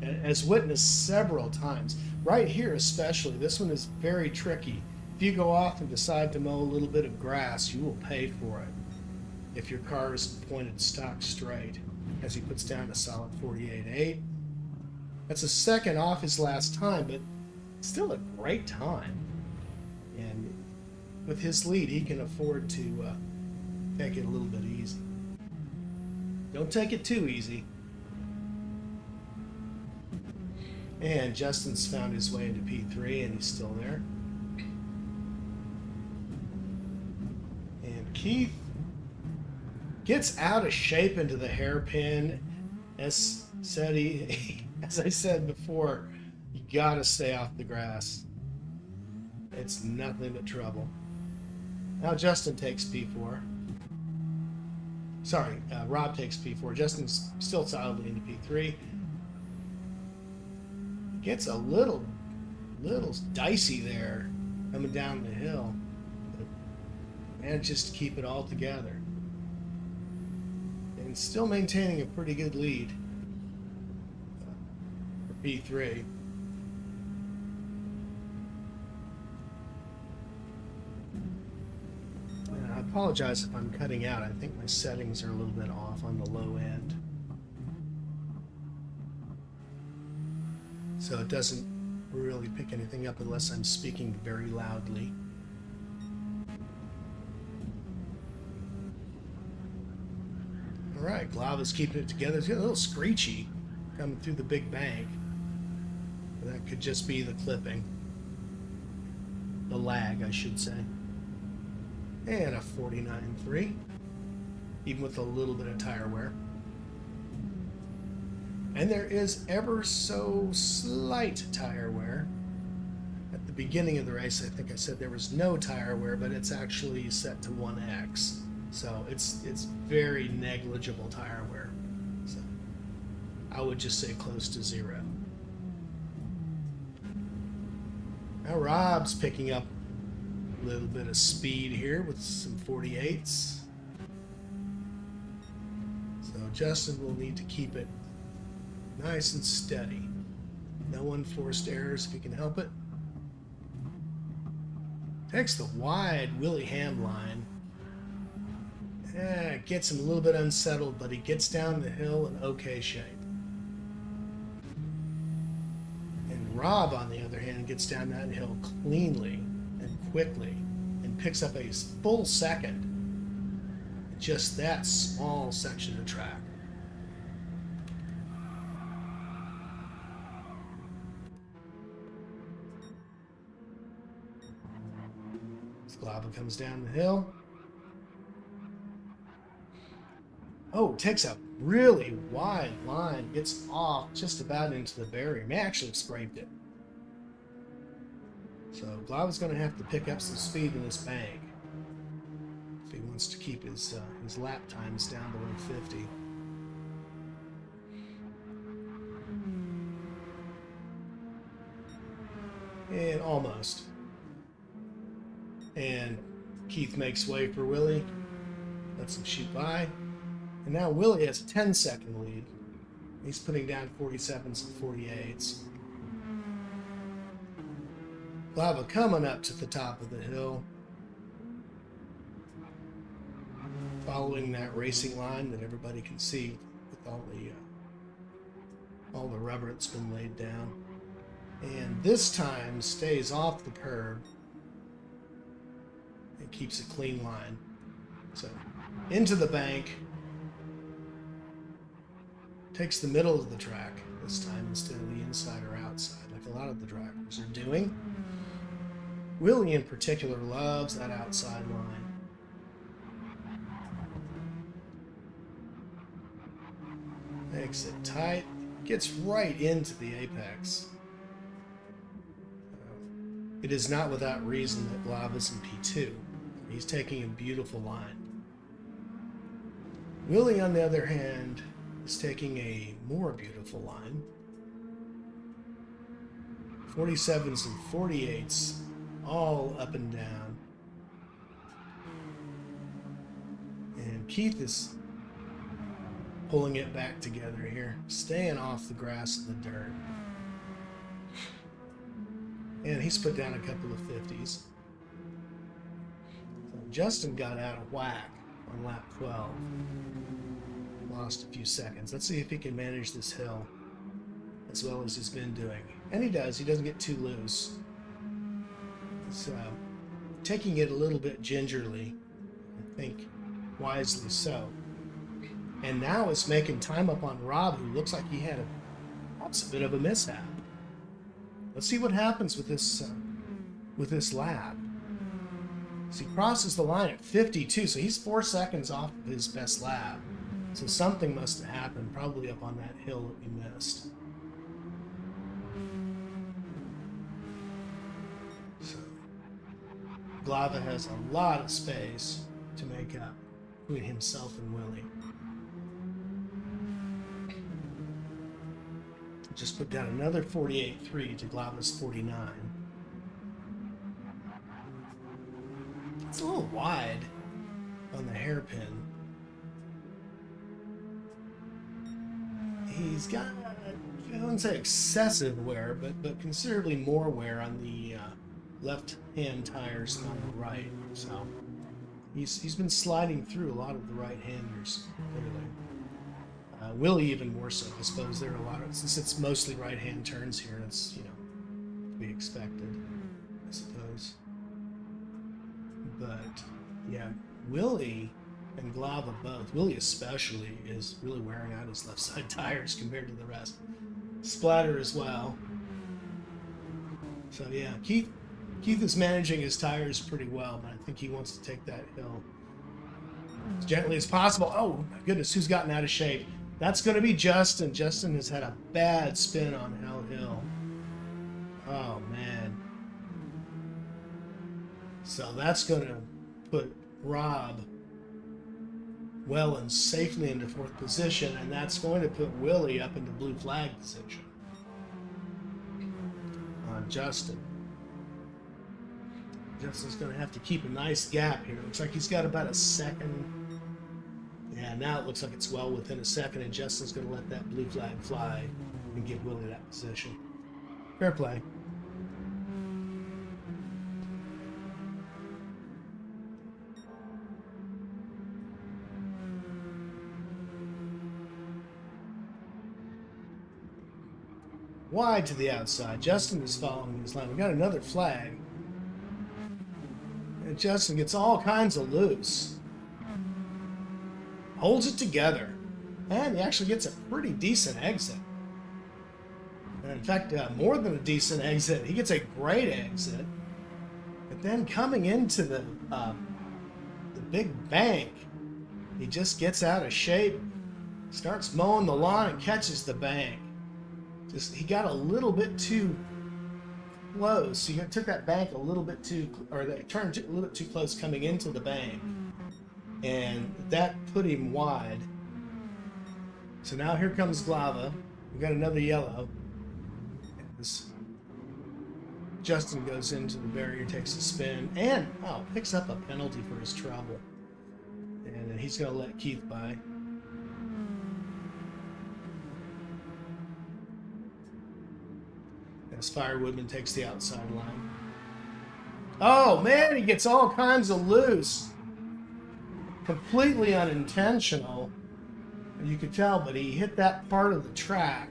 A: as witnessed several times. Right here especially, this one is very tricky. If you go off and decide to mow a little bit of grass, you will pay for it if your car is pointed stock straight, as he puts down a solid 48.8. That's a second off his last time, but still a great time. And with his lead, he can afford to take it a little bit easy. Don't take it too easy. And Justin's found his way into P3, and he's still there. And Keith gets out of shape into the hairpin. As I said before, you gotta stay off the grass. It's nothing but trouble. Now Justin takes P4. Sorry, Rob takes P4. Justin's still solidly into P3. Gets a little dicey there coming down the hill, but manages to keep it all together and still maintaining a pretty good lead for P3. I apologize if I'm cutting out. I think my settings are a little bit off on the low end, so it doesn't really pick anything up unless I'm speaking very loudly. All right, Glava's keeping it together. It's getting a little screechy coming through the big bank. That could just be the clipping. The lag, I should say. And a 49.3, even with a little bit of tire wear. And there is ever so slight tire wear. At the beginning of the race, I think I said there was no tire wear, but it's actually set to 1x. So it's very negligible tire wear. So I would just say close to zero. Now Rob's picking up a little bit of speed here with some 48s. So Justin will need to keep it nice and steady. No unforced errors if he can help it. Takes the wide Willie Ham line. Gets him a little bit unsettled, but he gets down the hill in okay shape. And Rob, on the other hand, gets down that hill cleanly and quickly and picks up a full second in just that small section of track. Glava comes down the hill. Oh, takes a really wide line, gets off just about into the barrier. May actually have scraped it. So Glava's going to have to pick up some speed in this bank if he wants to keep his lap times down to 150. And almost. And Keith makes way for Willie. Lets him shoot by. And now Willie has a 10-second lead. He's putting down 47s and 48s. Glava coming up to the top of the hill. Following that racing line that everybody can see with all the rubber that's been laid down. And this time stays off the curb. It keeps a clean line. So into the bank. Takes the middle of the track this time instead of the inside or outside, like a lot of the drivers are doing. Willie in particular loves that outside line. Makes it tight. Gets right into the apex. It is not without reason that Glava's in P2. He's taking a beautiful line. Willie, on the other hand, is taking a more beautiful line. 47s and 48s, all up and down. And Keith is pulling it back together here, staying off the grass and the dirt. And he's put down a couple of 50s. So Justin got out of whack on lap 12. Lost a few seconds. Let's see if he can manage this hill as well as he's been doing. And he does. He doesn't get too loose. He's taking it a little bit gingerly. I think wisely so. And now it's making time up on Rob, who looks like he had perhaps a bit of a mishap. Let's see what happens with this lap. So he crosses the line at 52, so he's 4 seconds off of his best lap. So something must have happened, probably up on that hill that we missed. So Glava has a lot of space to make up between himself and Willie. Just put down another 48.3 to Glava's 49. It's a little wide on the hairpin. He's got, I wouldn't say excessive wear, but considerably more wear on the left-hand tires than on the right. So he's been sliding through a lot of the right-handers, clearly. Willie even more so. I suppose there are a lot of, since it's mostly right-hand turns here, it's, you know, to be expected, I suppose. But yeah, Willie and Glava both, Willie especially, is really wearing out his left side tires compared to the rest. Splatter as well. So yeah, Keith is managing his tires pretty well, but I think he wants to take that hill as gently as possible. Oh my goodness, who's gotten out of shape? That's going to be Justin. Justin has had a bad spin on Hell Hill. Oh, man. So that's going to put Rob well and safely into 4th position, and that's going to put Willie up into blue flag position on Justin. Justin's going to have to keep a nice gap here. Looks like he's got about a second. Yeah, now it looks like it's well within a second, and Justin's going to let that blue flag fly and give Willie that position. Fair play. Wide to the outside. Justin is following his line. We got another flag. And Justin gets all kinds of loose. Holds it together, and he actually gets a pretty decent exit. And in fact, more than a decent exit. He gets a great exit. But then coming into the big bank, he just gets out of shape, starts mowing the lawn, and catches the bank. He got a little bit too close. He took that bank a little bit too, or they turned a little bit too close coming into the bank. And that put him wide. So now here comes Glava. We got another yellow. As Justin goes into the barrier, takes a spin, and picks up a penalty for his trouble. And then he's going to let Keith by. As Firewoodman takes the outside line. Oh man, he gets all kinds of loose. Completely unintentional, you could tell, but he hit that part of the track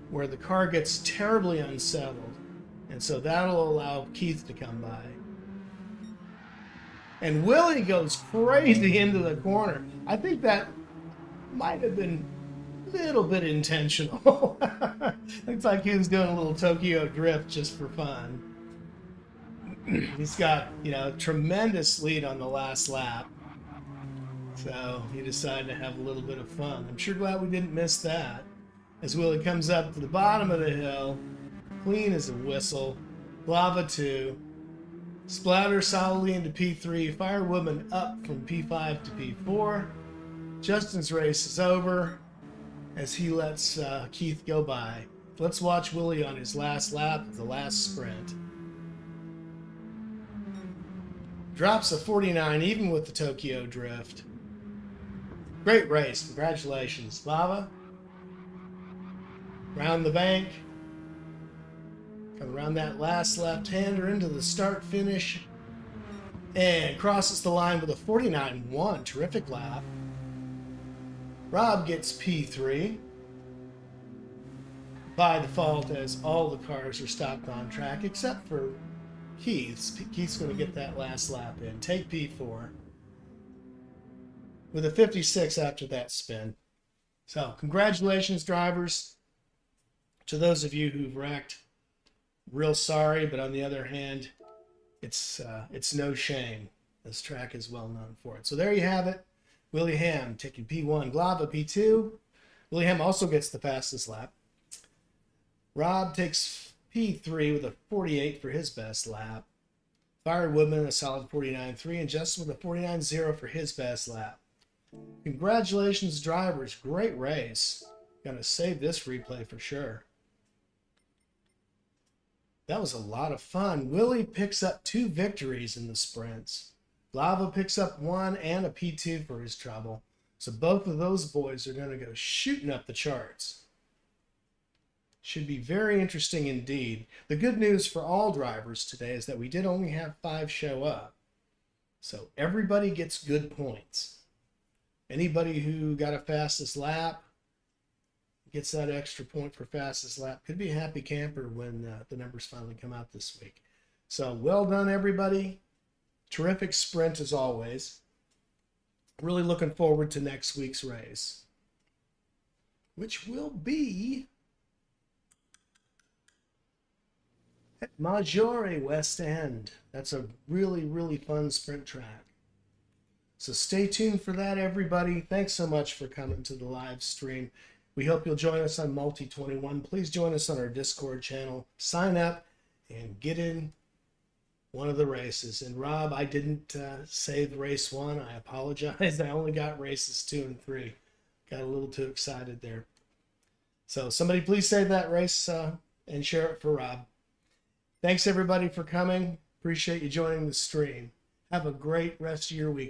A: where the car gets terribly unsettled, and so that'll allow Keith to come by. And Willie goes crazy into the corner. I think that might have been a little bit intentional. Looks like he was doing a little Tokyo drift just for fun. He's got, tremendous lead on the last lap. So he decided to have a little bit of fun. I'm sure glad we didn't miss that. As Willie comes up to the bottom of the hill, clean as a whistle. Glava 2. Splatter solidly into P3. Firewoodman up from P5 to P4. Justin's race is over as he lets Keith go by. Let's watch Willie on his last lap of the last sprint. Drops a 49 even with the Tokyo drift. Great race. Congratulations. Lava. Round the bank. Come around that last left-hander into the start finish. And crosses the line with a 49.1. Terrific lap. Rob gets P3. By default, as all the cars are stopped on track, except for Keith's. Keith's going to get that last lap in. Take P4. With a 56 after that spin. So, congratulations, drivers. To those of you who've wrecked, real sorry, but on the other hand, it's no shame. This track is well known for it. So there you have it. Willie Ham taking P1, Glava P2. Willie Ham also gets the fastest lap. Rob takes P3 with a 48 for his best lap. Fire Woodman a solid 49.3, and Justin with a 49.0 for his best lap. Congratulations, drivers. Great race. Gonna save this replay for sure. That was a lot of fun. Willie picks up 2 victories in the sprints. Lava picks up 1 and a P2 for his trouble. So both of those boys are going to go shooting up the charts. Should be very interesting indeed. The good news for all drivers today is that we did only have 5 show up. So everybody gets good points. Anybody who got a fastest lap gets that extra point for fastest lap. Could be a happy camper when the numbers finally come out this week. So well done, everybody. Terrific sprint as always. Really looking forward to next week's race, which will be at Maggiore West End. That's a really, really fun sprint track. So stay tuned for that, everybody. Thanks so much for coming to the live stream. We hope you'll join us on Multi-21. Please join us on our Discord channel. Sign up and get in one of the races. And Rob, I didn't save race 1. I apologize. I only got races 2 and 3. Got a little too excited there. So somebody please save that race and share it for Rob. Thanks everybody for coming. Appreciate you joining the stream. Have a great rest of your week.